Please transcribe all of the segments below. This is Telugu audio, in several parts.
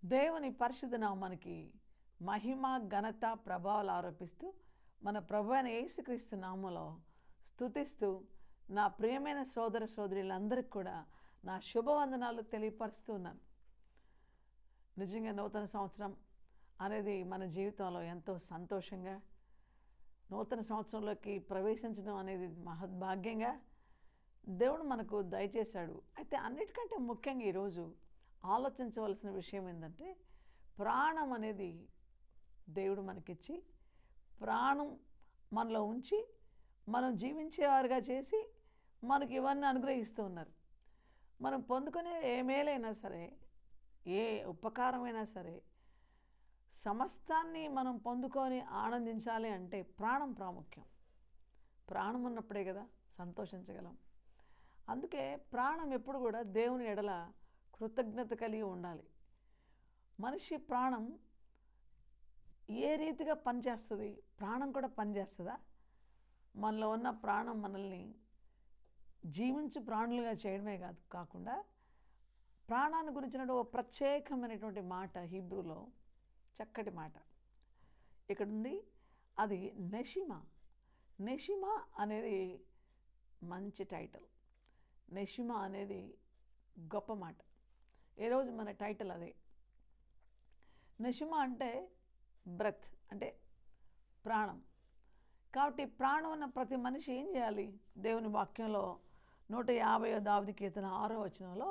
దేవుని పరిశుద్ధ నామానికి మహిమ ఘనత ప్రభావాలు ఆరోపిస్తూ మన ప్రభు అయిన యేసుక్రీస్తు నామములో స్తుతిస్తూ నా ప్రియమైన సోదర సోదరులందరికీ కూడా నా శుభవందనాలు తెలియపరుస్తున్నాను. నిజంగా నూతన సంవత్సరం అనేది మన జీవితంలో ఎంతో సంతోషంగా, నూతన సంవత్సరంలోకి ప్రవేశించడం అనేది మహద్భాగ్యంగా దేవుడు మనకు దయచేశాడు. అయితే అన్నిటికంటే ముఖ్యంగా ఈరోజు ఆలోచించవలసిన విషయం ఏంటంటే, ప్రాణం అనేది దేవుడు మనకిచ్చి, ప్రాణం మనలో ఉంచి, మనం జీవించేవారుగా చేసి మనకి ఇవన్నీ అనుగ్రహిస్తూ ఉన్నారు. మనం పొందుకునే ఏ మేలైనా సరే, ఏ ఉపకారమైనా సరే, సమస్తాన్ని మనం పొందుకొని ఆనందించాలి అంటే ప్రాణం ప్రాముఖ్యం. ప్రాణం ఉన్నప్పుడే కదా సంతోషించగలం. అందుకే ప్రాణం ఎప్పుడు కూడా దేవుని ఎడల కృతజ్ఞత కలిగి ఉండాలి. మనిషి ప్రాణం ఏ రీతిగా పనిచేస్తుంది? ప్రాణం కూడా పనిచేస్తుందా? మనలో ఉన్న ప్రాణం మనల్ని జీవించు ప్రాణులుగా చేయడమే కాకుండా ప్రాణాన్ని గురించిన ఒక ప్రత్యేకమైనటువంటి మాట హీబ్రూలో చక్కటి మాట ఇక్కడ ఉంది. అది నెషిమా. నెషిమా అనేది మంచి టైటిల్. నెషిమా అనేది గొప్ప మాట. ఈరోజు మన టైటిల్ అదే. నెషిమా అంటే బ్రెత్, అంటే ప్రాణం. కాబట్టి ప్రాణం ఉన్న ప్రతి మనిషి ఏం చేయాలి? దేవుని వాక్యంలో 150వ దావీదు కీర్తన 6వ వచనంలో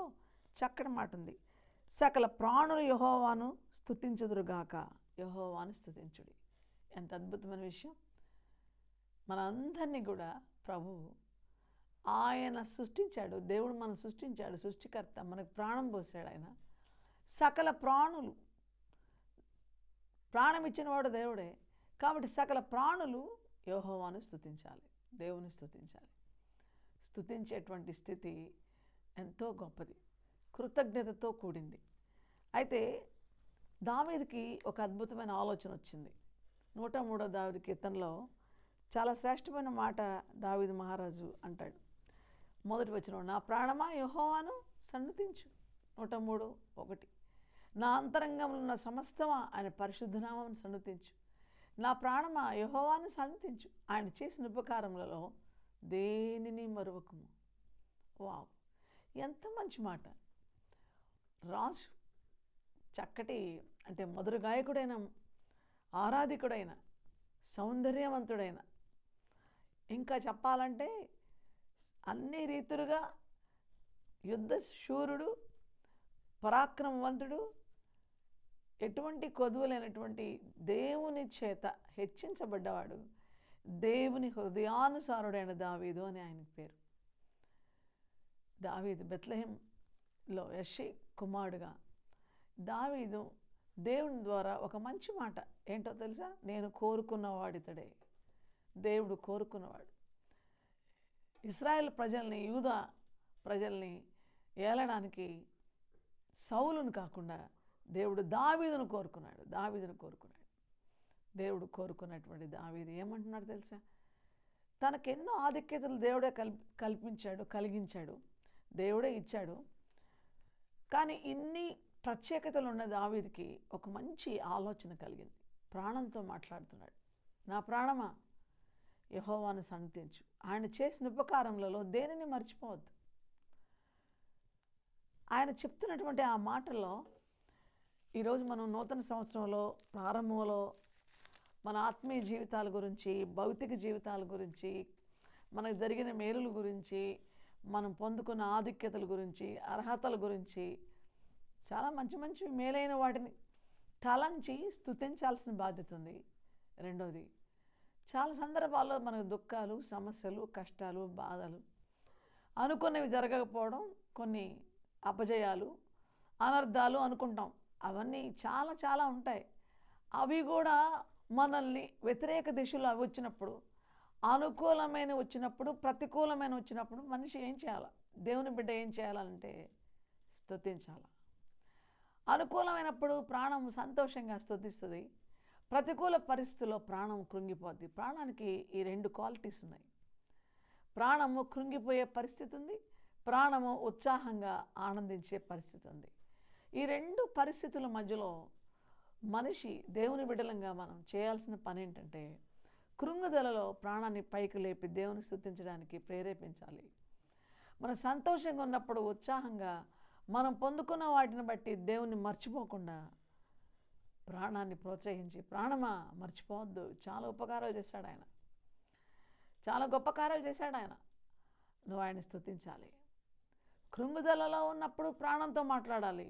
చక్కటి మాట ఉంది. సకల ప్రాణులు యెహోవాను స్తుతించుదురుగాక. యెహోవాను స్తుతించుడి. ఎంత అద్భుతమైన విషయం! మనందరినీ కూడా ప్రభువు ఆయన సృష్టించాడు. దేవుడు మనం సృష్టించాడు. సృష్టికర్త మనకు ప్రాణం పోసాడు ఆయన. సకల ప్రాణులు, ప్రాణం ఇచ్చినవాడు దేవుడే. కాబట్టి సకల ప్రాణులు యెహోవాను స్తుతించాలి, దేవుని స్తుతించాలి. స్తుతించేటువంటి స్థితి ఎంతో గొప్పది, కృతజ్ఞతతో కూడింది. అయితే దావీదుకి ఒక అద్భుతమైన ఆలోచన వచ్చింది. 103వ దావీదు కీర్తనలో చాలా శ్రేష్టమైన మాట దావీదు మహారాజు అంటాడు. మొదటి వచనం, నా ప్రాణమా యెహోవాను సన్నుతించు. 103:1. నా అంతరంగంలో ఉన్న సమస్తమా ఆయన పరిశుద్ధనామమును సన్నుతించు. నా ప్రాణమా యెహోవాను సన్నుతించు. ఆయన చేసిన ఉపకారములలో దేనిని మరువకుము. వావ్, ఎంత మంచి మాట! రాజు చక్కటి, అంటే మధుర గాయకుడైన, ఆరాధికుడైన, సౌందర్యవంతుడైన, ఇంకా చెప్పాలంటే అన్ని రీతులుగా యుద్ధ శూరుడు, పరాక్రమవంతుడు, ఎటువంటి కొదువలేనటువంటి దేవుని చేత హెచ్చించబడ్డవాడు, దేవుని హృదయానుసారుడైన దావీదు అని ఆయన పేరు. దావీదు బెత్లెహేంలో యెష్షై కుమారుడుగా దావీదు దేవుని ద్వారా ఒక మంచి మాట ఏంటో తెలుసా? నేను కోరుకున్నవాడితడే. దేవుడు కోరుకున్నవాడు. ఇశ్రాయేల్ ప్రజల్ని, యూదా ప్రజల్ని ఏలడానికి సౌలును కాకుండా దేవుడు దావీదును కోరుకున్నాడు. దేవుడు కోరుకున్నటువంటి దావీదు ఏమంటున్నాడు తెలుసా? తనకెన్నో ఆధిక్యతలు దేవుడే కలిగించాడు, దేవుడే ఇచ్చాడు. కానీ ఇన్ని ప్రత్యేకతలు ఉన్న దావీదుకి ఒక మంచి ఆలోచన కలిగింది. ప్రాణంతో మాట్లాడుతున్నాడు. నా ప్రాణమా యెహోవాను సన్నుతించు. ఆయన చేసిన ఉపకారములలో దేనిని మర్చిపోవద్దు. ఆయన చెప్తున్నటువంటి ఆ మాటల్లో ఈరోజు మనం నూతన సంవత్సరంలో ప్రారంభంలో మన ఆత్మీయ జీవితాల గురించి, భౌతిక జీవితాల గురించి, మనకు జరిగిన మేలుల గురించి, మనం పొందుకున్న ఆధిక్యతల గురించి, అర్హతల గురించి, చాలా మంచి మంచి మేలైన వాటిని తలంచి స్తుతించాల్సిన బాధ్యత ఉంది. రెండోది, చాలా సందర్భాల్లో మనకు దుఃఖాలు, సమస్యలు, కష్టాలు, బాధలు, అనుకున్నవి జరగకపోవడం, కొన్ని అపజయాలు, అనర్థాలు అనుకుంటాం. అవన్నీ చాలా చాలా ఉంటాయి. అవి కూడా మనల్ని వ్యతిరేక దిశలో అవి వచ్చినప్పుడు, అనుకూలమైన వచ్చినప్పుడు, ప్రతికూలమైన వచ్చినప్పుడు మనిషి ఏం చేయాలి? దేవుని బిడ్డ ఏం చేయాలంటే స్తుతించాలి. అనుకూలమైనప్పుడు ప్రాణం సంతోషంగా స్తుతిస్తుంది. ప్రతికూల పరిస్థితుల్లో ప్రాణం కృంగిపోద్ది. ప్రాణానికి ఈ 2 క్వాలిటీస్ ఉన్నాయి. ప్రాణము కృంగిపోయే పరిస్థితి ఉంది, ప్రాణము ఉత్సాహంగా ఆనందించే పరిస్థితి ఉంది. ఈ రెండు పరిస్థితుల మధ్యలో మనిషి దేవుని బిడ్డలంగా మనం చేయాల్సిన పని ఏంటంటే కృంగుదలలో ప్రాణాన్ని పైకి లేపి దేవుని స్తుతించడానికి ప్రేరేపించాలి. మనం సంతోషంగా ఉన్నప్పుడు ఉత్సాహంగా మనం పొందుకున్న వాటిని బట్టి దేవుణ్ణి మర్చిపోకుండా ప్రాణాన్ని ప్రోత్సహించి, ప్రాణమా మర్చిపోవద్దు, చాలా ఉపకారాలు చేశాడు ఆయన, చాలా గొప్ప కార్యాలు చేశాడు ఆయన, నువ్వు ఆయన స్తుతించాలి. కృంగుదలలో ఉన్నప్పుడు ప్రాణంతో మాట్లాడాలి.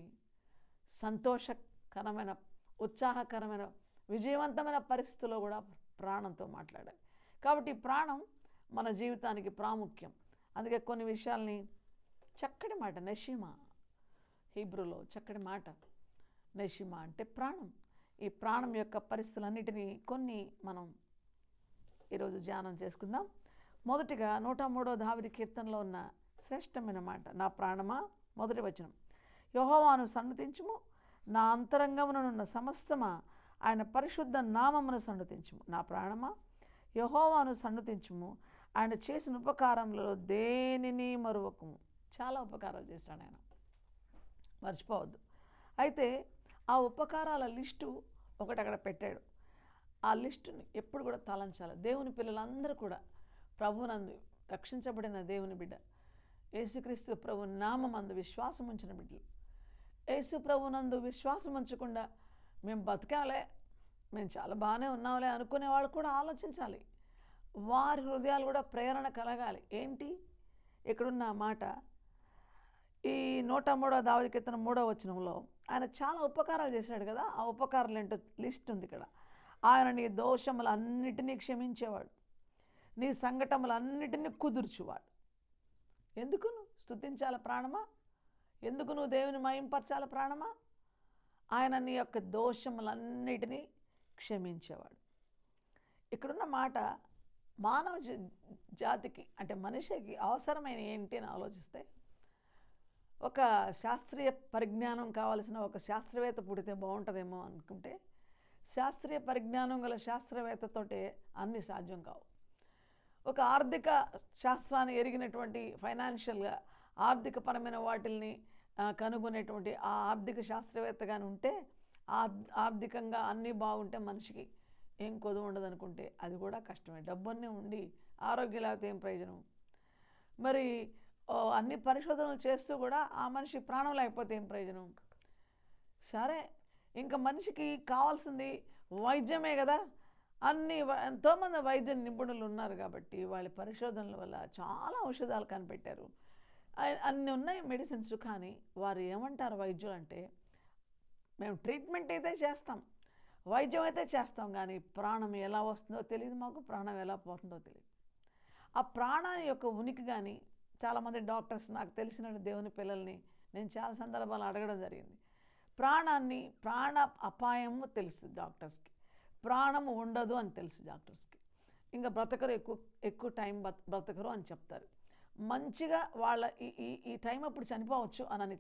సంతోషకరమైన, ఉత్సాహకరమైన, విజయవంతమైన పరిస్థితుల్లో కూడా ప్రాణంతో మాట్లాడాలి. కాబట్టి ప్రాణం మన జీవితానికి ప్రాముఖ్యం. అందుకే కొన్ని విషయాల్ని, చక్కటి మాట నెషిమా, హీబ్రూలో చక్కటి మాట నెషిమా అంటే ప్రాణం. ఈ ప్రాణం యొక్క పరిస్థితులన్నిటినీ కొన్ని మనం ఈరోజు ధ్యానం చేసుకుందాం. మొదటిగా 103వ దావీదు కీర్తనలో ఉన్న శ్రేష్టమైన మాట, నా ప్రాణమా, మొదటి వచనం, యెహోవాను సన్నుతించుము, నా అంతరంగమునున్న సమస్తమా ఆయన పరిశుద్ధ నామమును సన్నుతించుము. నా ప్రాణమా యెహోవాను సన్నుతించుము, ఆయన చేసిన ఉపకారములలో దేనిని మరువకుము. చాలా ఉపకారాలు చేశాడు ఆయన, మర్చిపోవద్దు. అయితే ఆ ఉపకారాల లిస్టు ఒకటి అక్కడ పెట్టాడు. ఆ లిస్టుని ఎప్పుడు కూడా తలంచాలి. దేవుని పిల్లలందరూ కూడా ప్రభువునందు రక్షించబడిన దేవుని బిడ్డ, యేసుక్రీస్తు ప్రభు నామమందు విశ్వాసం ఉంచిన బిడ్డలు, యేసు ప్రభునందు విశ్వాసం ఉంచకుండా మేము బతకాలే, మేము చాలా బాగానే ఉన్నాంలే అనుకునే వాళ్ళు కూడా ఆలోచించాలి. వారి హృదయాలు కూడా ప్రేరణ కలగాలి. ఏంటి ఇక్కడున్న మాట, ఈ 103వ దావీదు కీర్తన 3వ వచనంలో ఆయన చాలా ఉపకారాలు చేశాడు కదా. ఆ ఉపకారాలు ఏంటో లిస్ట్ ఉంది ఇక్కడ. ఆయన నీ దోషములన్నిటినీ క్షమించేవాడు, నీ సంకటములన్నిటినీ కుదుర్చువాడు. ఎందుకు నువ్వు స్తుతించాల ప్రాణమా? ఎందుకు నువ్వు దేవుని మహింపరచాల ప్రాణమా? ఆయన నీ యొక్క దోషములన్నిటినీ క్షమించేవాడు. ఇక్కడున్న మాట మానవ జాతికి, అంటే మనిషికి అవసరమైన ఏంటి అని ఆలోచిస్తే, ఒక శాస్త్రీయ పరిజ్ఞానం కావాల్సిన ఒక శాస్త్రవేత్త పుడితే బాగుంటుందేమో అనుకుంటే, శాస్త్రీయ పరిజ్ఞానం గల శాస్త్రవేత్తతోటే అన్నీ సాధ్యం కావు. ఒక ఆర్థిక శాస్త్రాన్ని ఎరిగినటువంటి, ఫైనాన్షియల్గా ఆర్థికపరమైన వాటిల్ని కనుగొనేటువంటి ఆ ఆర్థిక శాస్త్రవేత్త కానీ ఉంటే, ఆర్థికంగా అన్నీ బాగుంటే మనిషికి ఏం కొదువు ఉండదు అనుకుంటే అది కూడా కష్టమే. డబ్బన్నీ ఉండి ఆరోగ్యం లేకపోతే ఏం ప్రయోజనం? మరి అన్ని పరిశోధనలు చేస్తూ కూడా ఆ మనిషి ప్రాణం లేకపోతే ఏం ప్రయోజనం? సరే, ఇంకా మనిషికి కావాల్సింది వైద్యమే కదా. ఎంతోమంది వైద్య నిపుణులు ఉన్నారు కాబట్టి వాళ్ళ పరిశోధనల వల్ల చాలా ఔషధాలు కనిపెట్టారు, అన్నీ ఉన్నాయి మెడిసిన్స్. కానీ వారు ఏమంటారు వైద్యులు అంటే, మేము ట్రీట్మెంట్ అయితే చేస్తాం, వైద్యం అయితే చేస్తాం, కానీ ప్రాణం ఎలా వస్తుందో తెలియదు మాకు, ప్రాణం ఎలా పోతుందో తెలియదు. ఆ ప్రాణాన్ని యొక్క ఉనికి కానీ, చాలామంది డాక్టర్స్, నాకు తెలిసిన దేవుని పిల్లల్ని నేను చాలా సందర్భాలు అడగడం జరిగింది. ప్రాణ అపాయము తెలుసు డాక్టర్స్కి, ప్రాణము ఉండదు అని తెలుసు డాక్టర్స్కి. ఇంకా బ్రతకరు, ఎక్కువ టైం బ్రతకరు అని చెప్తారు. మంచిగా వాళ్ళ ఈ టైం అప్పుడు చనిపోవచ్చు అని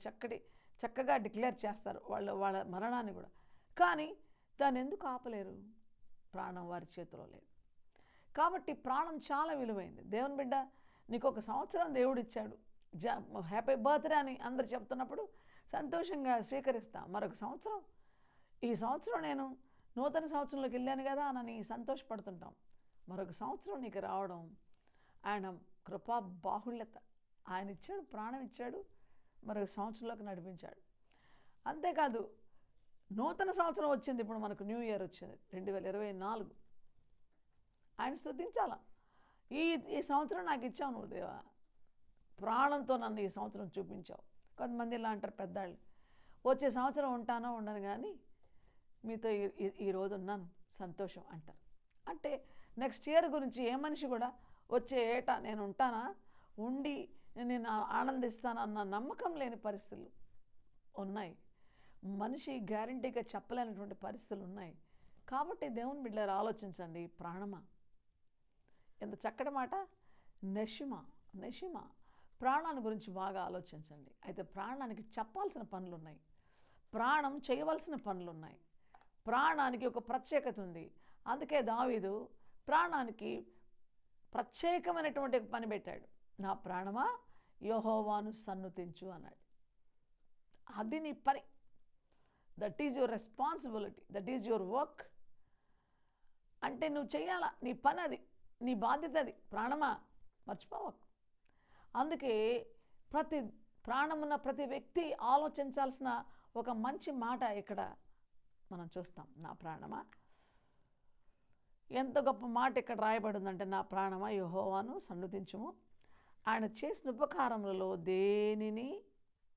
చక్కగా డిక్లేర్ చేస్తారు వాళ్ళ మరణాన్ని కూడా. కానీ దాన్ని ఎందుకు ఆపలేరు? ప్రాణం వారి చేతిలో లేదు. కాబట్టి ప్రాణం చాలా విలువైంది. దేవుని బిడ్డ, నీకు 1 సంవత్సరం దేవుడు ఇచ్చాడు, హ్యాపీ బర్త్డే అని అందరు చెప్తున్నప్పుడు సంతోషంగా స్వీకరిస్తాం. మరొక సంవత్సరం, ఈ సంవత్సరం నేను నూతన సంవత్సరంలోకి వెళ్ళాను కదా అని సంతోషపడుతుంటాం. మరొక సంవత్సరం నీకు రావడం ఆయన కృపా బాహుళ్యత. ఆయన ఇచ్చాడు, ప్రాణం ఇచ్చాడు, మరొక సంవత్సరంలోకి నడిపించాడు. అంతేకాదు, నూతన సంవత్సరం వచ్చింది, ఇప్పుడు మనకు న్యూ ఇయర్ వచ్చింది 2024. ఆయన స్తుతించాలా. ఈ సంవత్సరం నాకు ఇచ్చావు నువ్వు దేవా, ప్రాణంతో నన్ను ఈ సంవత్సరం చూపించావు. కొంతమంది ఇలా అంటారు పెద్దాళ్ళు, వచ్చే సంవత్సరం ఉంటానో ఉండను కానీ మీతో ఈరోజు ఉన్నాను సంతోషం అంటారు. అంటే నెక్స్ట్ ఇయర్ గురించి ఏ మనిషి కూడా వచ్చే ఏటా నేను ఉంటానా, ఉండి నేను ఆనందిస్తానన్న నమ్మకం లేని పరిస్థితులు ఉన్నాయి. మనిషి గ్యారంటీగా చెప్పలేనటువంటి పరిస్థితులు ఉన్నాయి. కాబట్టి దేవుని బిడ్డలారా ఆలోచించండి. ప్రాణమా, ఎంత చక్కటి మాట, నెషిమా, ప్రాణాన్ని గురించి బాగా ఆలోచించండి. అయితే ప్రాణానికి చెప్పాల్సిన పనులు ఉన్నాయి, ప్రాణం చేయవలసిన పనులు ఉన్నాయి. ప్రాణానికి ఒక ప్రత్యేకత ఉంది. అందుకే దావీదు ప్రాణానికి ప్రత్యేకమైనటువంటి పని పెట్టాడు. నా ప్రాణమా యెహోవాను సన్నుతించు అన్నాడు. అది నీ పని. That is your responsibility, that is your work. అంటే నువ్వు చేయాలా, నీ పని అది, నీ బాధ్యత అది. ప్రాణమా మర్చిపోవకు. అందుకే ప్రతి ప్రాణమున్న ప్రతి వ్యక్తి ఆలోచించాల్సిన ఒక మంచి మాట ఇక్కడ మనం చూస్తాం. నా ప్రాణమా, ఎంత గొప్ప మాట ఇక్కడ రాయబడి ఉందంటే, నా ప్రాణమా యెహోవాను సన్నుతించుము, ఆయన చేసిన ఉపకారములలో దేనిని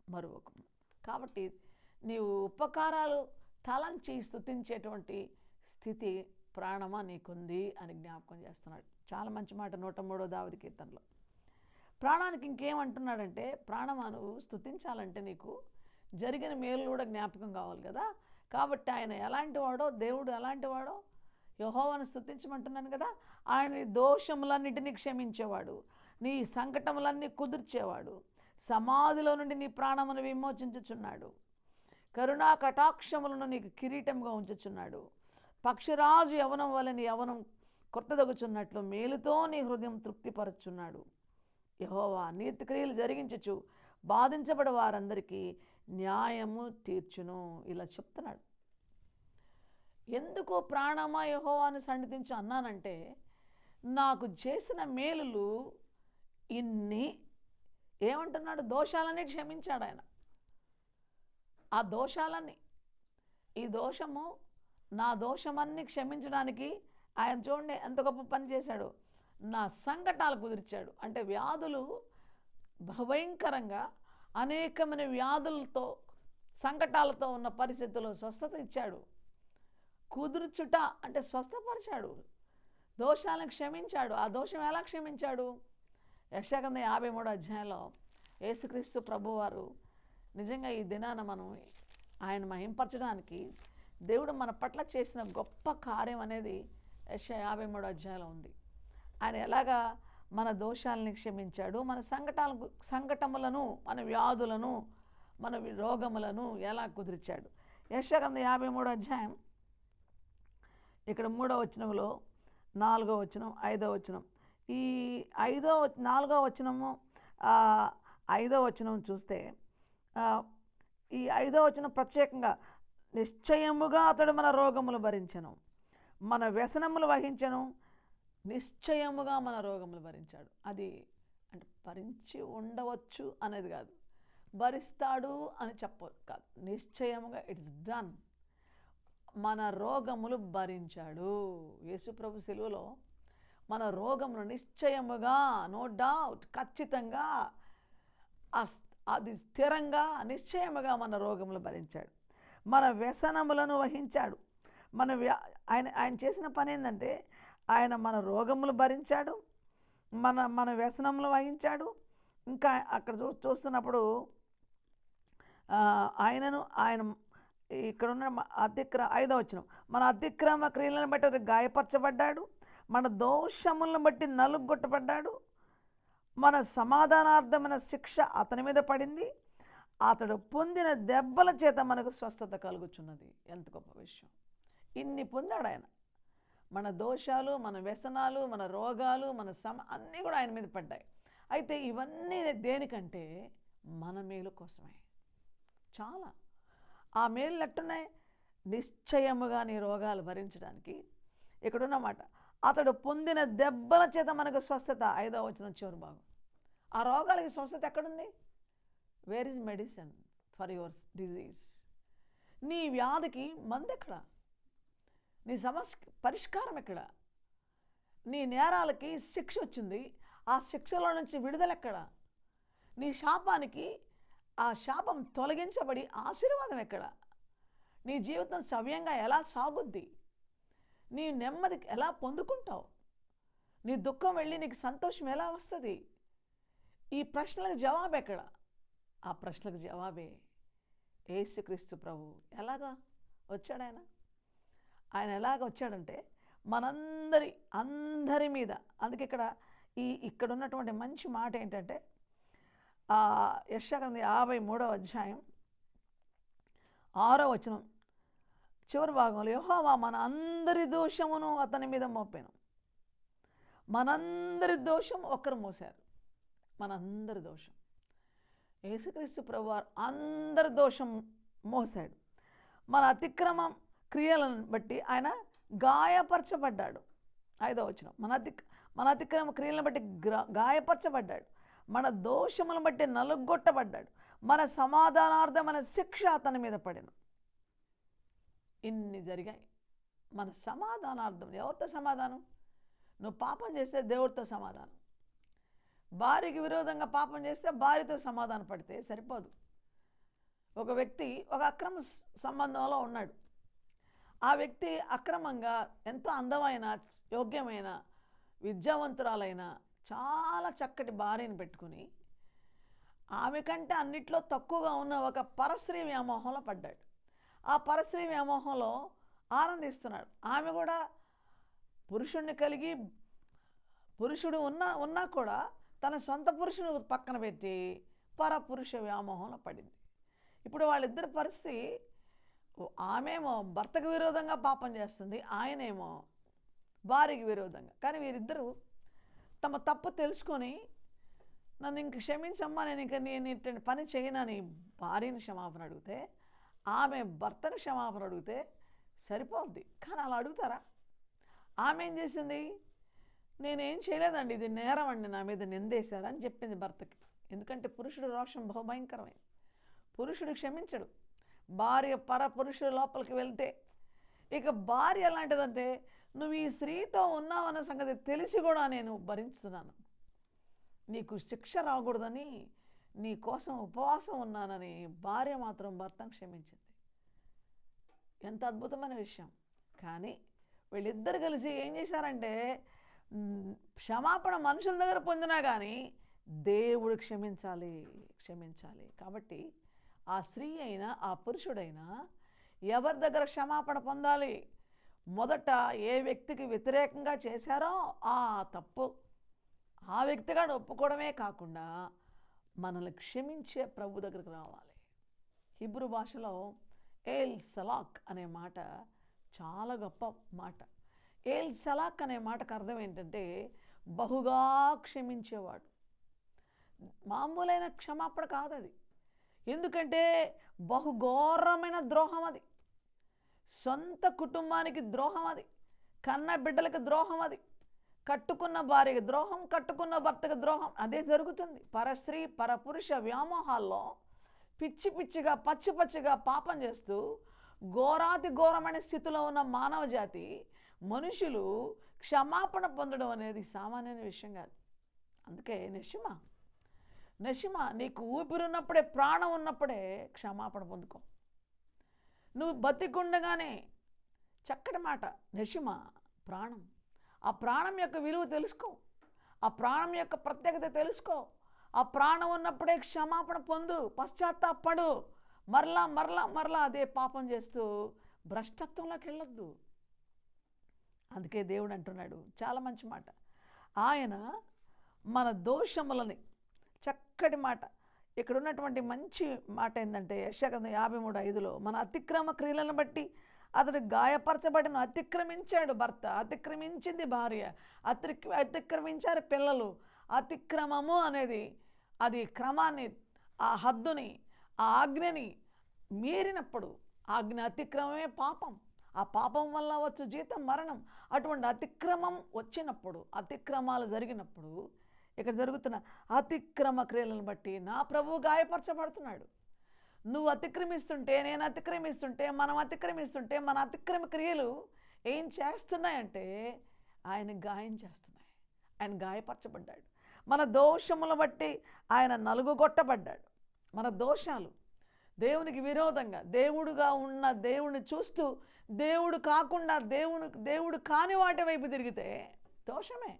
మరువకుము. కాబట్టి నీవు ఉపకారాలు తలంచి స్తుతించేటువంటి స్థితి ప్రాణమా నీకుంది అని జ్ఞాపకం చేస్తున్నాడు. చాలా మంచి మాట 103వ దావీదు కీర్తనలో. ప్రాణానికి ఇంకేమంటున్నాడంటే, ప్రాణమా నువ్వు స్తుతించాలంటే నీకు జరిగిన మేలు కూడా జ్ఞాపకం కావాలి కదా. కాబట్టి ఆయన ఎలాంటి వాడో, దేవుడు ఎలాంటి వాడో, యెహోవాను స్తుతించమంటున్నాను కదా. ఆయన నీ దోషములన్నిటినీ క్షమించేవాడు, నీ సంకటములన్నీ కుదుర్చేవాడు, సమాధిలో నుండి నీ ప్రాణమును విమోచించుచున్నాడు, కరుణా కటాక్షములను నీకు కిరీటంగా ఉంచుచున్నాడు, పక్షిరాజు యవనం వలె నీ యవనం కొత్తదగుచున్నట్లు మేలుతో నీ హృదయం తృప్తిపరచున్నాడు. యెహోవా నీతిక్రియలు జరిగించుచు బాధించబడి వారందరికీ న్యాయము తీర్చును. ఇలా చెప్తున్నాడు. ఎందుకు ప్రాణమా యెహోవాను సన్నిధించు అన్నానంటే, నాకు చేసిన మేలులు ఇన్ని, ఏమంటున్నాడు, దోషాలన్నీ క్షమించాడు ఆయన. ఆ దోషాలన్నీ, ఈ దోషము నా దోషమన్నీ క్షమించడానికి ఆయన చూడండి ఎంత గొప్ప పని చేశాడు. నా సంకటాలు కుదిర్చాడు. అంటే వ్యాధులు భయంకరంగా అనేకమైన వ్యాధులతో సంకటాలతో ఉన్న పరిస్థితుల్లో స్వస్థత ఇచ్చాడు. కుదుర్చుట అంటే స్వస్థపరిచాడు, దోషాలను క్షమించాడు. ఆ దోషం ఎలా క్షమించాడు? యెషయా 53వ అధ్యాయంలో యేసుక్రీస్తు ప్రభువారు నిజంగా ఈ దినాన మనం ఆయన మహింపరచడానికి దేవుడు మన పట్ల చేసిన గొప్ప కార్యం అనేది యెషయా 53వ అధ్యాయంలో ఉంది. ఆయన ఎలాగా మన దోషాలని క్షమించాడు, మన సంకటములను, మన వ్యాధులను, మన రోగములను ఎలా కుదిర్చాడు. యెషయా 53వ అధ్యాయం ఇక్కడ 3వ వచనంలో 4వ వచనం 5వ వచనం, ఈ 4వ వచనము 5వ వచనం చూస్తే ఈ 5వ వచనం ప్రత్యేకంగా నిశ్చయముగా అతడు మన రోగములు భరించెను, మన వ్యసనములు వహించెను, నిశ్చయముగా మన రోగములు భరించాడు. అది అంటే భరించి ఉండవచ్చు అనేది కాదు, భరిస్తాడు అని కాదు, నిశ్చయముగా ఇట్స్ డన్. మన రోగములు భరించాడు. యేసుప్రభు సిలువలో మన రోగములు నిశ్చయముగా, నో డౌట్, ఖచ్చితంగా, అది స్థిరంగా నిశ్చయముగా మన రోగములు భరించాడు, మన వ్యసనములను వహించాడు. ఆయన చేసిన పని ఏంటంటే, ఆయన మన రోగములు భరించాడు, మన వ్యసనములు వహించాడు. ఇంకా అక్కడ చూస్తున్నప్పుడు ఆయన ఇక్కడ ఉన్న 5వ వచనం, మన అతిక్రమ క్రియలను బట్టి అతడు గాయపరచబడ్డాడు, మన దోషములను బట్టి నలుగొట్టబడ్డాడు, మన సమాధానార్థమైన శిక్ష అతని మీద పడింది, అతడు పొందిన దెబ్బల చేత మనకు స్వస్థత కలుగుచున్నది. ఎంత గొప్ప విషయం! ఇన్ని పొందాడు ఆయన. మన దోషాలు, మన వ్యసనాలు, మన రోగాలు, అన్నీ కూడా ఆయన మీద పడ్డాయి. అయితే ఇవన్నీ దేనికంటే మన మేలు కోసమే. చాలా ఆ మేలు ఎట్టున్నాయి? నిశ్చయముగా నీ రోగాలు భరించడానికి. ఇక్కడున్నమాట, అతడు పొందిన దెబ్బల చేత మనకు స్వస్థత. 5వ వచనం చివరి భాగం. ఆ రోగాలకి స్వస్థత ఎక్కడుంది? Where is medicine for your disease? నీ వ్యాధికి మందు ఎక్కడ? నీ సమస్య పరిష్కారం ఎక్కడ? నీ నేరాలకి శిక్ష వచ్చింది, ఆ శిక్షలో నుంచి విడుదల ఎక్కడ? నీ శాపానికి ఆ శాపం తొలగించబడి ఆశీర్వాదం ఎక్కడ? నీ జీవితం సవ్యంగా ఎలా సాగుద్ది? నీ నెమ్మది ఎలా పొందుకుంటావు? నీ దుఃఖం వెళ్ళి నీకు సంతోషం ఎలా వస్తుంది? ఈ ప్రశ్నలకు జవాబు ఎక్కడ? ఆ ప్రశ్నలకు జవాబే యేసుక్రీస్తు ప్రభు. ఎలాగా వచ్చాడు ఆయన? ఆయన ఎలాగ వచ్చాడంటే అందరి మీద. అందుకే ఇక్కడ ఉన్నటువంటి మంచి మాట ఏంటంటే, యెషయా 53వ అధ్యాయం 6వ వచనం చివరి భాగంలో, యెహోవా మన అందరి దోషమును అతని మీద మోపాను. మనందరి దోషం ఒక్కరు మోసారు. మనందరి దోషం యేసుక్రీస్తు ప్రభువారు అందరి దోషం మోసాడు. మన అతిక్రమం క్రియలను బట్టి ఆయన గాయపరచబడ్డాడు. 5వ వచనం, మన అతిక్రమ క్రియలను బట్టి గాయపరచబడ్డాడు, మన దోషములను బట్టి నలుగొట్టబడ్డాడు, మన సమాధానార్థమైన శిక్ష అతని మీద పడెను. ఇన్ని జరిగాయి. మన సమాధానార్థం. ఎవరితో సమాధానం? నువ్వు పాపం చేస్తే దేవుడితో సమాధానం. భార్యకి విరోధంగా పాపం చేస్తే భార్యతో సమాధానం పడితే సరిపోదు. ఒక వ్యక్తి ఒక అక్రమ సంబంధంలో ఉన్నాడు. ఆ వ్యక్తి అక్రమంగా ఎంతో అందమైన, యోగ్యమైన, విద్యావంతురాలైన చాలా చక్కటి భార్యను పెట్టుకుని ఆమె కంటే అన్నిట్లో తక్కువగా ఉన్న ఒక పరస్త్రీ వ్యామోహంలో పడ్డాడు. ఆ పరస్త్రీ వ్యామోహంలో ఆనందిస్తున్నాడు. ఆమె కూడా పురుషుణ్ణి కలిగి, పురుషుడు ఉన్నా కూడా తన సొంత పురుషుని పక్కన పెట్టి పరపురుష వ్యామోహంలో పడింది. ఇప్పుడు వాళ్ళిద్దరి పరిస్థితి, ఆమెమో భర్తకు విరోధంగా పాపం చేస్తుంది, ఆయనేమో భార్యకి విరోధంగా. కానీ వీరిద్దరూ తమ తప్పు తెలుసుకొని, నన్ను ఇంక క్షమించమ్మా, నేను ఇటువంటి పని చేయనని భార్యని క్షమాపణ అడిగితే, ఆమె భర్తను క్షమాపణ అడిగితే సరిపోద్ది. కానీ అలా అడుగుతారా? ఆమె ఏం చేసింది? నేనేం చేయలేదండి, ఇది నేరం అండి, నా మీద నిందేశారని చెప్పింది భర్తకి. ఎందుకంటే పురుషుడు రోషం బహుభయంకరమైంది. పురుషుడు క్షమించడు. భార్య పరపురుషుడు లోపలికి వెళ్తే, ఇక భార్య ఎలాంటిదంటే, నువ్వు ఈ స్త్రీతో ఉన్నావన్న సంగతి తెలిసి కూడా నేను భరించుతున్నాను, నీకు శిక్ష రాకూడదని నీ కోసం ఉపవాసం ఉన్నానని భార్య మాత్రం భర్తను క్షమించింది. ఎంత అద్భుతమైన విషయం. కానీ వీళ్ళిద్దరు కలిసి ఏం చేశారంటే, క్షమాపణ మనుషుల దగ్గర పొందినా కానీ దేవుడు క్షమించాలి. కాబట్టి ఆ స్త్రీ అయినా ఆ పురుషుడైనా ఎవరి దగ్గర క్షమాపణ పొందాలి? మొదట ఏ వ్యక్తికి వ్యతిరేకంగా చేశారో ఆ తప్పు ఆ వ్యక్తిగా ఒప్పుకోవడమే కాకుండా మనల్ని క్షమించే ప్రభు దగ్గరికి రావాలి. హిబ్రూ భాషలో ఏల్ సలాక్ అనే మాట చాలా గొప్ప మాట. ఏల్ సలాక్ అనే మాటకు అర్థం ఏంటంటే బహుగా క్షమించేవాడు. మామూలైన క్షమాపణ కాదు అది. ఎందుకంటే బహుఘోరమైన ద్రోహం అది. సొంత కుటుంబానికి ద్రోహం అది. కన్న బిడ్డలకు ద్రోహం అది. కట్టుకున్న భార్యకి ద్రోహం, కట్టుకున్న భర్తకు ద్రోహం. అదే జరుగుతుంది. పరస్త్రీ పరపురుష వ్యామోహాల్లో పిచ్చి పిచ్చిగా పచ్చి పచ్చిగా పాపం చేస్తూ ఘోరాతి ఘోరమైన స్థితిలో ఉన్న మానవ జాతి మనుషులు క్షమాపణ పొందడం అనేది సామాన్యమైన విషయం కాదు. అందుకే నశిమ నీకు ఊపిరున్నప్పుడే, ప్రాణం ఉన్నప్పుడే క్షమాపణ పొందుకో. నువ్వు బతికుండగానే, చక్కటి మాట నశిమ, ప్రాణం. ఆ ప్రాణం యొక్క విలువ తెలుసుకో. ఆ ప్రాణం యొక్క ప్రత్యేకత తెలుసుకో. ఆ ప్రాణం ఉన్నప్పుడే క్షమాపణ పొందు, పశ్చాత్తాపడు. మరలా అదే పాపం చేస్తూ భ్రష్టత్వంలోకి వెళ్ళొద్దు. అందుకే దేవుడు అంటున్నాడు చాలా మంచి మాట, ఆయన మన దోషములని, చక్కటి మాట. ఇక్కడ ఉన్నటువంటి మంచి మాట ఏంటంటే యెషయా 53:5లో మన అతిక్రమ క్రియలను బట్టి అతడు గాయపరచబడిన. అతిక్రమించాడు భర్త, అతిక్రమించింది భార్య, అతిక్రమించారు పిల్లలు. అతిక్రమము అనేది అది క్రమాన్ని, ఆ హద్దుని, ఆ ఆజ్ఞని మీరినప్పుడు, ఆజ్ఞ అతిక్రమమే పాపం. ఆ పాపం వల్ల వచ్చు జీతం మరణం. అటువంటి అతిక్రమం వచ్చినప్పుడు, అతిక్రమాలు జరిగినప్పుడు, ఇక్కడ జరుగుతున్న అతిక్రమ క్రియలను బట్టి నా ప్రభువు గాయపరచబడుతున్నాడు. నువ్వు అతిక్రమిస్తుంటే, నేను అతిక్రమిస్తుంటే, మనం అతిక్రమిస్తుంటే, మన అతిక్రమ క్రియలు ఏం చేస్తున్నాయంటే ఆయన గాయం చేస్తున్నాయి. ఆయన గాయపరచబడ్డాడు. మన దోషముల బట్టి ఆయన నలుగుగొట్టబడ్డాడు. మన దోషాలు దేవునికి విరోధంగా, దేవుడుగా ఉన్న దేవుడిని చూస్తూ దేవుడు కాకుండా దేవుడు కాని వాటి వైపు తిరిగితే దోషమే.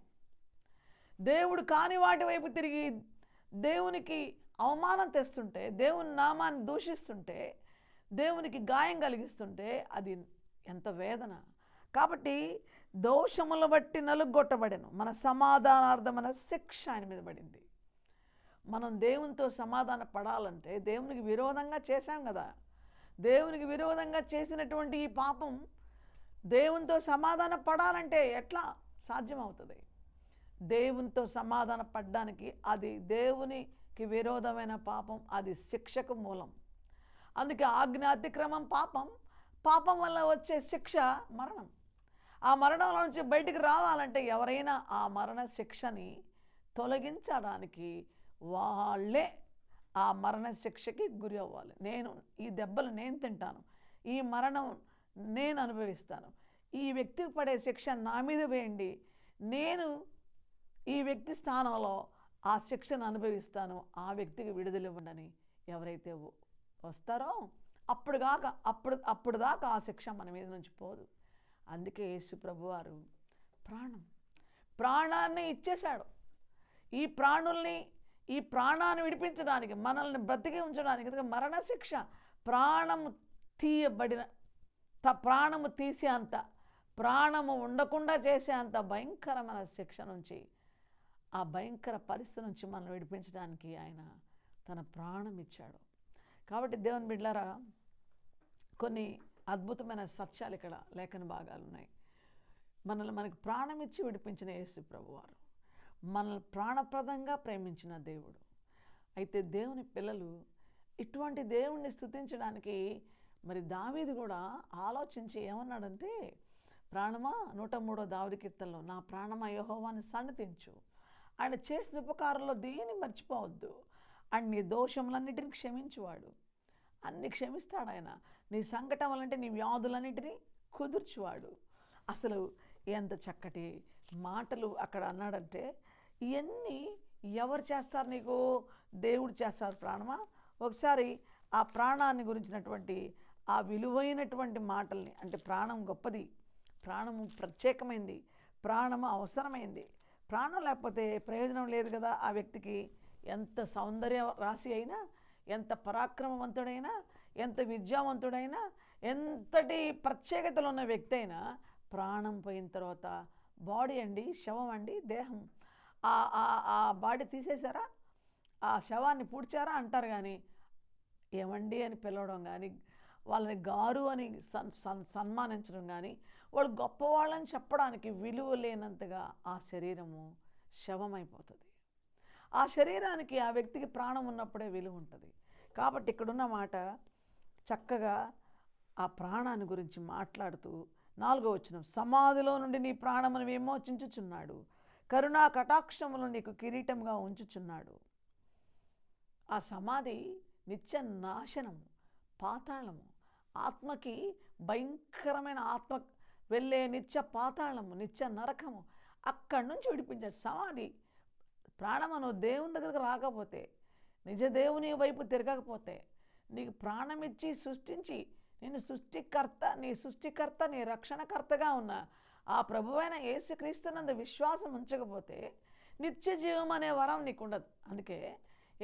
దేవుడు కాని వాటి వైపు తిరిగి దేవునికి అవమానం తెస్తుంటే, దేవుని నామాన్ని దూషిస్తుంటే, దేవునికి గాయం కలిగిస్తుంటే అది ఎంత వేదన. కాబట్టి దోషముల బట్టి నలుగొట్టబడెను, మన సమాధానార్థమైన శిక్ష ఆయన మీద పడింది. మనం దేవునితో సమాధాన పడాలంటే దేవునికి విరోధంగా చేశాం కదా. దేవునికి విరోధంగా చేసినటువంటి ఈ పాపం దేవునితో సమాధాన పడాలంటే ఎట్లా సాధ్యమవుతుంది? దేవునితో సమాధాన పడడానికి అది దేవునికి విరోధమైన పాపం, అది శిక్షకు మూలం. అందుకే ఆజ్ఞ అతిక్రమం పాపం, పాపం వల్ల వచ్చే శిక్ష మరణం. ఆ మరణంలో నుంచి బయటికి రావాలంటే ఎవరైనా ఆ మరణ శిక్షని తొలగించడానికి వాళ్ళే ఆ మరణ శిక్షకి గురి అవ్వాలి. ఈ దెబ్బలు నేను తింటాను, ఈ మరణం నేను అనుభవిస్తాను, ఈ వ్యక్తికి పడే శిక్ష నా మీద వేయండి, నేను ఈ వ్యక్తి స్థానంలో ఆ శిక్షను అనుభవిస్తాను, ఆ వ్యక్తికి విడుదల ఇవ్వండి ఎవరైతే వస్తారో అప్పుడు దాకా ఆ శిక్ష మన మీద నుంచి పోదు. అందుకే యేసు ప్రభువారు ప్రాణాన్ని ఇచ్చేశాడు. ఈ ప్రాణాన్ని విడిపించడానికి, మనల్ని బ్రతికి ఉంచడానికి. మరణ శిక్ష ప్రాణము తీసే అంత, ప్రాణము ఉండకుండా చేసే అంత భయంకరమైన శిక్ష నుంచి, ఆ భయంకర పరిస్థితి నుంచి మనల్ని విడిపించడానికి ఆయన తన ప్రాణం ఇచ్చాడు. కాబట్టి దేవుని బిడ్డలారా, కొన్ని అద్భుతమైన సత్యాలు ఇక్కడ లేఖన భాగాలు ఉన్నాయి. మనకి ప్రాణం ఇచ్చి విడిపించిన యేసు ప్రభువారు మనల్ని ప్రాణప్రదంగా ప్రేమించిన దేవుడు. అయితే దేవుని పిల్లలు ఇటువంటి దేవుణ్ణి స్తుతించడానికి మరి దావీదు కూడా ఆలోచించి ఏమన్నాడంటే, ప్రాణమా 103వ దావీదు కీర్తనలో, నా ప్రాణమా యెహోవాను సన్నతించు, ఆయన చేసిన ఉపకారంలో దేన్ని మర్చిపోవద్దు, అండ్ నీ దోషములన్నిటిని క్షమించువాడు. అన్ని క్షమిస్తాడు ఆయన. నీ సంకటములంటే నీ వ్యాధులన్నిటినీ కుదుర్చువాడు. అసలు ఎంత చక్కటి మాటలు అక్కడ అన్నాడంటే, ఇవన్నీ ఎవరు చేస్తారు నీకు? దేవుడు చేస్తారు. ప్రాణమా, ఒకసారి ఆ ప్రాణాన్ని గురించినటువంటి ఆ విలువైనటువంటి మాటల్ని, అంటే ప్రాణం గొప్పది, ప్రాణము ప్రత్యేకమైంది, ప్రాణము అవసరమైంది, ప్రాణం లేకపోతే ప్రయోజనం లేదు కదా. ఆ వ్యక్తికి ఎంత సౌందర్య రాశి అయినా, ఎంత పరాక్రమవంతుడైనా, ఎంత విద్యావంతుడైనా, ఎంతటి ప్రత్యేకతలు ఉన్న వ్యక్తి అయినా ప్రాణం పోయిన తర్వాత బాడీ అండి, శవం అండి, దేహం, ఆ బాడీ తీసేశారా, ఆ శవాన్ని పూడ్చారా అంటారు. కానీ ఏమండి అని పిలవడం కానీ, వాళ్ళని గారు అని సన్మానించడం కానీ, వాళ్ళు గొప్పవాళ్ళని చెప్పడానికి విలువ లేనంతగా ఆ శరీరము శవమైపోతుంది. ఆ శరీరానికి, ఆ వ్యక్తికి ప్రాణం ఉన్నప్పుడే విలువ ఉంటుంది. కాబట్టి ఇక్కడున్న మాట చక్కగా ఆ ప్రాణాన్ని గురించి మాట్లాడుతూ 4వ వచనం, సమాధిలో నుండి నీ ప్రాణమును విమోచించుచున్నాడు, కరుణా కటాక్షములు నీకు కిరీటంగా ఉంచుచున్నాడు. ఆ సమాధి నిత్య నాశనము, పాతాళము, ఆత్మకి భయంకరమైన, ఆత్మ వెళ్ళే నిత్య పాతాళము, నిత్య నరకము, అక్కడి నుంచి విడిపించాడు. సమాధి ప్రాణమును దేవుని దగ్గరకు రాకపోతే, నిజ దేవుని వైపు తిరగకపోతే, నీకు ప్రాణమిచ్చి సృష్టించి నీ సృష్టికర్త నీ రక్షణకర్తగా ఉన్న ఆ ప్రభువైన యేసుక్రీస్తునందు విశ్వాసం ఉంచకపోతే నిత్య జీవం అనే వరం నీకు ఉండదు. అందుకే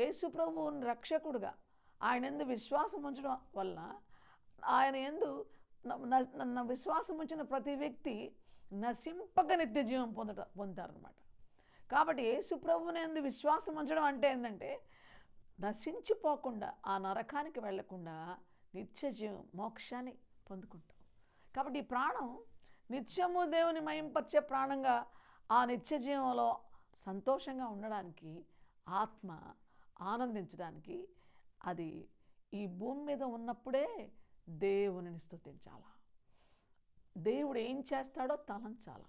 యేసు ప్రభువుని రక్షకుడుగా ఆయన యందు విశ్వాసం ఉంచడం వల్ల, ఆయన యందు విశ్వాసం ఉంచిన ప్రతి వ్యక్తి నశింపక నిత్య జీవం పొందుతారనమాట. కాబట్టి యేసు ప్రభువుని యందు విశ్వాసం ఉంచడం అంటే ఏంటంటే, నశించిపోకుండా, ఆ నరకానికి వెళ్లకుండా నిత్య జీవం, మోక్షాన్ని పొందుకుంటాం. కాబట్టి ఈ ప్రాణం నిత్యము దేవుని మహింపరిచే ప్రాణంగా, ఆ నిత్య జీవంలో సంతోషంగా ఉండడానికి, ఆత్మ ఆనందించడానికి, అది ఈ భూమి మీద ఉన్నప్పుడే దేవునిని స్తుతించాలా, దేవుడు ఏం చేస్తాడో తలంచాలా,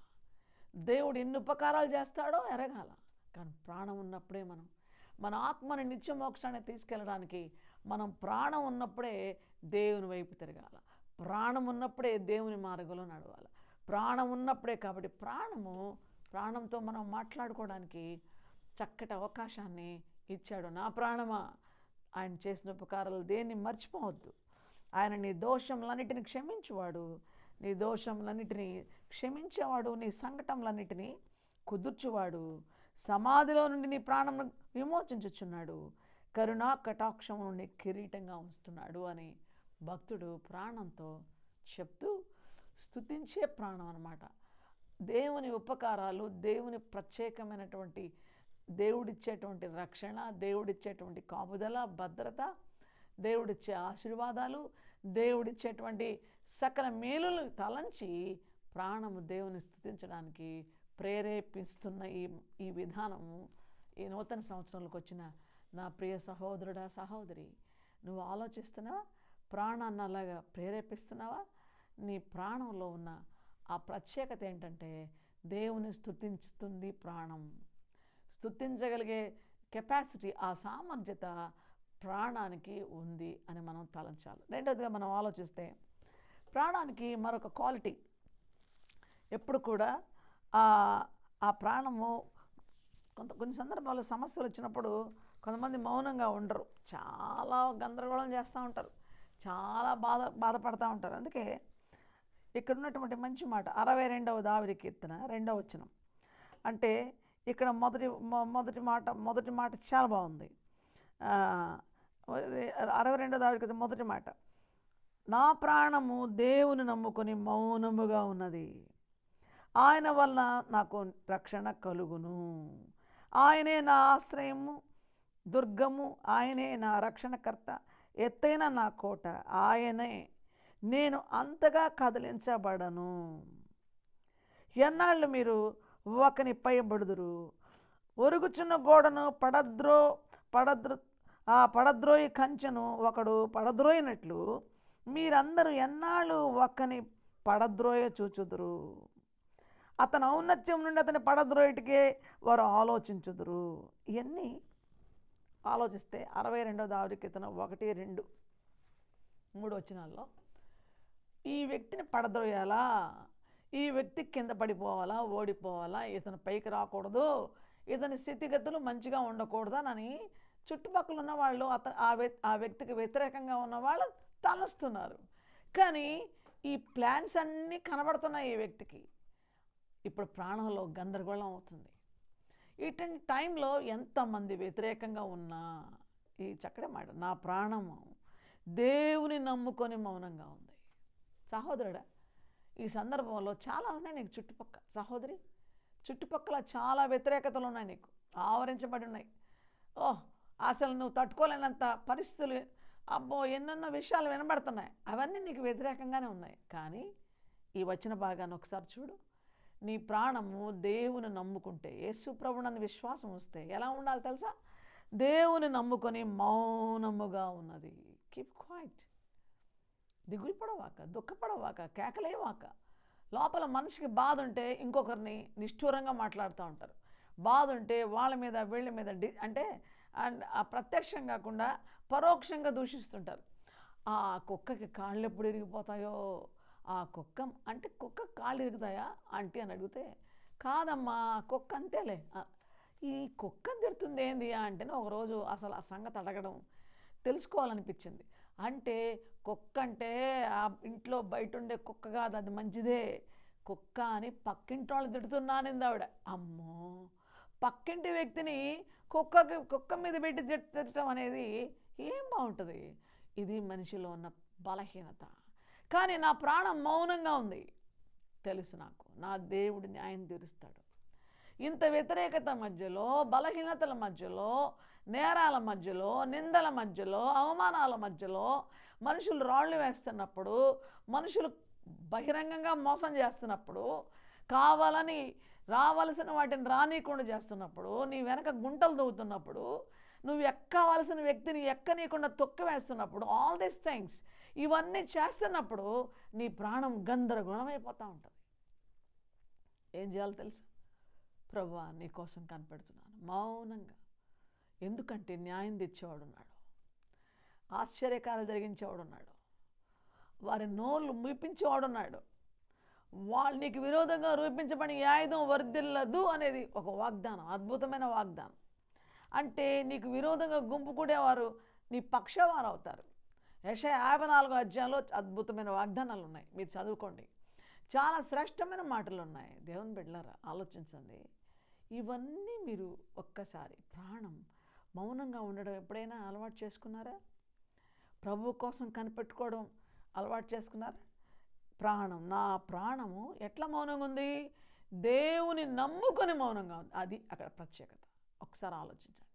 దేవుడు ఎన్ని ఉపకారాలు చేస్తాడో ఎరగాల. కానీ ప్రాణం ఉన్నప్పుడే మన ఆత్మని నిత్య మోక్షాన్ని తీసుకెళ్ళడానికి మనం ప్రాణం ఉన్నప్పుడే దేవుని వైపు తిరగాల, ప్రాణం ఉన్నప్పుడే దేవుని మార్గంలో నడవాలి, ప్రాణం ఉన్నప్పుడే. కాబట్టి ప్రాణంతో మనం మాట్లాడుకోవడానికి చక్కటి అవకాశాన్ని ఇచ్చాడు. నా ప్రాణమా, ఆయన చేసిన ఉపకారాలు దేన్ని మర్చిపోవద్దు, ఆయన నీ దోషములన్నిటిని క్షమించేవాడు, నీ దోషములన్నిటినీ క్షమించేవాడు, నీ సంకటములన్నిటినీ కుదుర్చువాడు, సమాధిలో నుండి నీ ప్రాణమును విమోచించుచున్నాడు, కరుణా కటాక్షము నుండి కిరీటంగా ఉంచుతున్నాడు అని భక్తుడు ప్రాణంతో చెప్తూ స్తుతించే ప్రాణం అన్నమాట. దేవుని ఉపకారాలు, దేవుని ప్రత్యేకమైనటువంటి, దేవుడిచ్చేటువంటి రక్షణ, దేవుడిచ్చేటువంటి కాపుదల, భద్రత, దేవుడిచ్చే ఆశీర్వాదాలు, దేవుడిచ్చేటువంటి సకల మేలులు తలంచి ప్రాణము దేవుని స్తుతించడానికి ప్రేరేపిస్తున్న ఈ విధానము, ఈ నూతన సంవత్సరంలోకి వచ్చిన నా ప్రియ సహోదరుడా, సహోదరి, నువ్వు ఆలోచిస్తున్నావా? ప్రాణాన్ని అలాగా ప్రేరేపిస్తున్నావా? నీ ప్రాణంలో ఉన్న ఆ ప్రత్యేకత ఏంటంటే దేవుని స్తుతిస్తుంది ప్రాణం. స్తుతించగలిగే కెపాసిటీ, ఆ సామర్థ్యత ప్రాణానికి ఉంది అని మనం తలంచాలి. రెండవదిగా మనం ఆలోచిస్తే ప్రాణానికి మరొక క్వాలిటీ, ఎప్పుడు కూడా ఆ ప్రాణము కొన్ని సందర్భాల్లో సమస్యలు వచ్చినప్పుడు కొంతమంది మౌనంగా ఉండరు, చాలా గందరగోళం చేస్తూ ఉంటారు, చాలా బాధపడుతూ ఉంటారు. అందుకే ఇక్కడ ఉన్నటువంటి మంచి మాట 62వ దావీదు కీర్తన 2వ వచనం. అంటే ఇక్కడ మొదటి మాట చాలా బాగుంది. 62వ దావీదు కీర్తన మొదటి మాట, నా ప్రాణము దేవుని నమ్ముకొని మౌనముగా ఉన్నది, ఆయన వల్ల నాకు రక్షణ కలుగును. ఆయనే నా ఆశ్రయము, దుర్గము, ఆయనే నా రక్షణకర్త, ఎత్తైన నా కోట, ఆయనే, నేను అంతగా కదిలించబడను. ఎన్నాళ్ళు మీరు ఒకని పైబడుదురు, ఒరుగుచున్న గోడను పడద్రోయి కంచెను ఒకడు పడద్రోయినట్లు మీరందరూ ఎన్నాళ్ళు ఒకని పడద్రోయ చూచుదురు. అతను ఔన్నత్యం నుండి అతని పడద్రోయిటికే వారు ఆలోచించుదురు. ఇవన్నీ ఆలోచిస్తే 62వ దావీదు కీర్తన 1, 2, 3 వచనాల్లో ఈ వ్యక్తిని పడద్రోయాలా, ఈ వ్యక్తి కింద పడిపోవాలా, ఓడిపోవాలా, ఇతను పైకి రాకూడదు, ఇతని స్థితిగతులు మంచిగా ఉండకూడదని చుట్టుపక్కల ఉన్న వాళ్ళు ఆ వ్యక్తికి వ్యతిరేకంగా ఉన్న వాళ్ళు తలస్తున్నారు. కానీ ఈ ప్లాన్స్ అన్నీ కనబడుతున్నాయి ఈ వ్యక్తికి. ఇప్పుడు ప్రాణంలో గందరగోళం అవుతుంది. ఇటువంటి టైంలో ఎంతమంది వ్యతిరేకంగా ఉన్నా ఈ చక్కటి మాట, నా ప్రాణము దేవుని నమ్ముకొని మౌనంగా ఉంది. సహోదరుడా, ఈ సందర్భంలో చాలా ఉన్నాయి నీకు సహోదరి, చుట్టుపక్కల చాలా వ్యతిరేకతలు ఉన్నాయి, నీకు ఆవరించబడి ఉన్నాయి. అసలు నువ్వు తట్టుకోలేనంత పరిస్థితులు, అబ్బో ఎన్నెన్నో విషయాలు వినబడుతున్నాయి, అవన్నీ నీకు వ్యతిరేకంగానే ఉన్నాయి. కానీ ఈ వచన భాగాన్ని ఒకసారి చూడు. నీ ప్రాణము దేవుని నమ్ముకుంటే, యేసు ప్రభువునందు విశ్వాసం వస్తే ఎలా ఉండాలి తెలుసా? దేవుని నమ్ముకొని మౌనముగా ఉన్నది. Keep quiet. దిగులు పడవాక, దుఃఖపడవాక, కేకలేవాక. లోపల మనిషికి బాధ ఉంటే ఇంకొకరిని నిష్ఠూరంగా మాట్లాడుతూ ఉంటారు. బాధ ఉంటే వాళ్ళ మీద వీళ్ళ మీద అంటే ప్రత్యక్షం కాకుండా పరోక్షంగా దూషిస్తుంటారు. ఆ కుక్కకి కాళ్ళు ఎప్పుడు ఇరిగిపోతాయో, ఆ కుక్క కాళ్ళు ఇరుగుతాయా ఆంటీ అని అడిగితే, కాదమ్మా కుక్క అంతేలే, ఈ కుక్కని తిడుతుంది ఏంది అంటేనే ఒకరోజు అసలు ఆ సంగతి అడగడం తెలుసుకోవాలనిపించింది. అంటే కుక్క అంటే ఆ ఇంట్లో బయట ఉండే కుక్క కాదు, అది మంచిదే, కుక్క అని పక్కింటి వాళ్ళు తిడుతున్నానింది ఆవిడ. అమ్మో, పక్కింటి వ్యక్తిని కుక్క మీద పెట్టి తిట్టడం అనేది ఏం బాగుంటుంది? ఇది మనిషిలో ఉన్న బలహీనత. కానీ నా ప్రాణం మౌనంగా ఉంది, తెలుసు నాకు నా దేవుడు న్యాయం తీరుస్తాడు. ఇంత వ్యతిరేకత మధ్యలో, బలహీనతల మధ్యలో, నేరాల మధ్యలో, నిందల మధ్యలో, అవమానాల మధ్యలో, మనుషులు రాళ్ళు వేస్తున్నప్పుడు, మనుషులు బహిరంగంగా మోసం చేస్తున్నప్పుడు, కావాలని రావలసిన వాటిని రానీయకుండా చేస్తున్నప్పుడు, నీ వెనక గుంటలు దవ్వుతున్నప్పుడు, నువ్వు ఎక్కవలసిన వ్యక్తిని ఎక్కనీయకుండా తొక్కి వేస్తున్నప్పుడు, ఆల్ దీస్ థింగ్స్ ఇవన్నీ చేస్తున్నప్పుడు నీ ప్రాణం గందరగోళం అయిపోతూ ఉంటుంది. ఏం చేయాలో తెలుసు? ప్రభువా నీ కోసం కనిపెడుతున్నాను మౌనంగా. ఎందుకంటే న్యాయం తెచ్చేవాడున్నాడు, ఆశ్చర్యకార్యాలు జరిగించేవాడున్నాడు, వారి నోళ్ళు ముయిపించేవాడున్నాడు. వాళ్ళు నీకు విరోధంగా రూపించబడి ఆయుధం వర్ధిల్లదు అనేది ఒక వాగ్దానం, అద్భుతమైన వాగ్దానం. అంటే నీకు విరోధంగా గుంపు కూడేవారు నీ పక్షవారు అవుతారు. యెషయా 54వ అధ్యాయంలో అద్భుతమైన వాగ్దానాలు ఉన్నాయి, మీరు చదువుకోండి. చాలా శ్రేష్టమైన మాటలు ఉన్నాయి. దేవుని బిడ్డలారా ఆలోచించండి. ఇవన్నీ మీరు ఒక్కసారి ప్రాణం మౌనంగా ఉండడం ఎప్పుడైనా అలవాటు చేసుకున్నారా? ప్రభువు కోసం కనిపెట్టుకోవడం అలవాటు చేసుకున్నారా? నా ప్రాణము ఎట్లా మౌనంగా ఉంది? దేవుని నమ్ముకొని మౌనంగా ఉంది. అది అక్కడ ప్రత్యేకత. ఒకసారి ఆలోచించండి.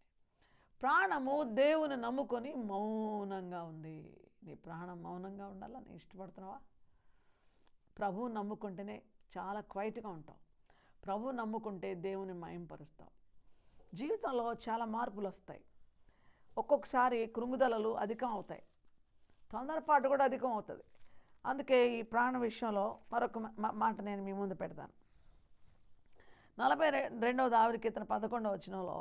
ప్రాణము దేవుని నమ్ముకొని మౌనంగా ఉంది. నీ ప్రాణం మౌనంగా ఉండాలని ఇష్టపడుతున్నావా? ప్రభువు నమ్ముకుంటేనే చాలా క్వైట్గా ఉంటావు. ప్రభువు నమ్ముకుంటే దేవుని మహింపరుస్తావు. జీవితంలో చాలా మార్పులు వస్తాయి. ఒక్కొక్కసారి కృంగుదలలు అధికం అవుతాయి, తొందరపాటు కూడా అధికం అవుతుంది. అందుకే ఈ ప్రాణ విషయంలో మరొక మాట నేను మీ ముందు పెడతాను. 42వ దావీదు కీర్తన 11వ వచనంలో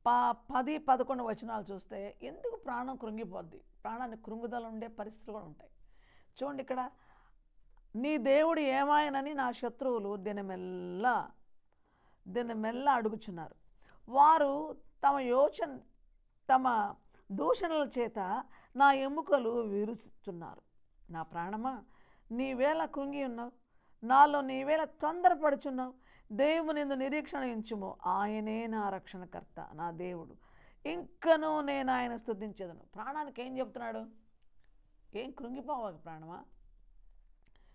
10, 11 వచనాలు చూస్తే ఎందుకు ప్రాణం కృంగిపోద్ది, ప్రాణాన్ని కృంగుదల ఉండే పరిస్థితులు కూడా ఉంటాయి. చూడండి, ఇక్కడ నీ దేవుడు ఏమాయనని నా శత్రువులు దినమెల్లా అడుగుచున్నారు. వారు తమ దూషణల చేత నా ఎముకలు విరుచుతున్నారు. నా ప్రాణమా, నీవేళ కృంగి ఉన్నావు, నాలో నీవేళ తొందరపడుచున్నావు. దేవునిందు నిరీక్షణ ఉంచుము, ఆయనే నా రక్షణకర్త, నా దేవుడు, ఇంకనూ నేను ఆయన స్తుతించేదను. ప్రాణానికి ఏం చెప్తున్నాడు? ఏం కృంగిపోవాలి ప్రాణమా,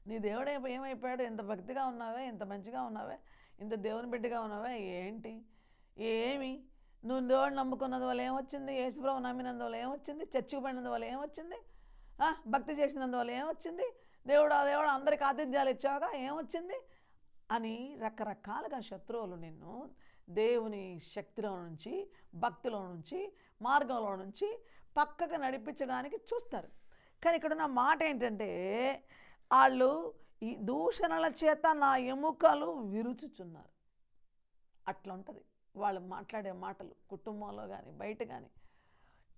నీ దేవుడు ఏమైపోయాడు, ఎంత భక్తిగా ఉన్నావే, ఎంత మంచిగా ఉన్నావే, ఇంత దేవుని బిడ్డగా ఉన్నావే, ఏంటి ఏమి నువ్వు దేవుడు నమ్ముకున్నందువల్ల ఏమొచ్చింది, యేసుప్రభు నమ్మినందువల్ల ఏమొచ్చింది, చర్చికి పడినందువల్ల ఏమొచ్చింది, భక్తి చేసినందువల్ల ఏమొచ్చింది, దేవుడు అందరికి ఆతిథ్యాలు ఇచ్చావుగా ఏమొచ్చింది అని రకరకాలుగా శత్రువులు నిన్ను దేవుని శక్తిలో నుంచి, భక్తిలో నుంచి, మార్గంలో నుంచి పక్కకు నడిపించడానికి చూస్తారు. కానీ ఇక్కడ ఉన్న మాట ఏంటంటే, వాళ్ళు ఈ దూషణల చేత నా ఎముకలు విరుచుచున్నారు. అట్లా ఉంటుంది వాళ్ళు మాట్లాడే మాటలు, కుటుంబంలో కానీ బయట కానీ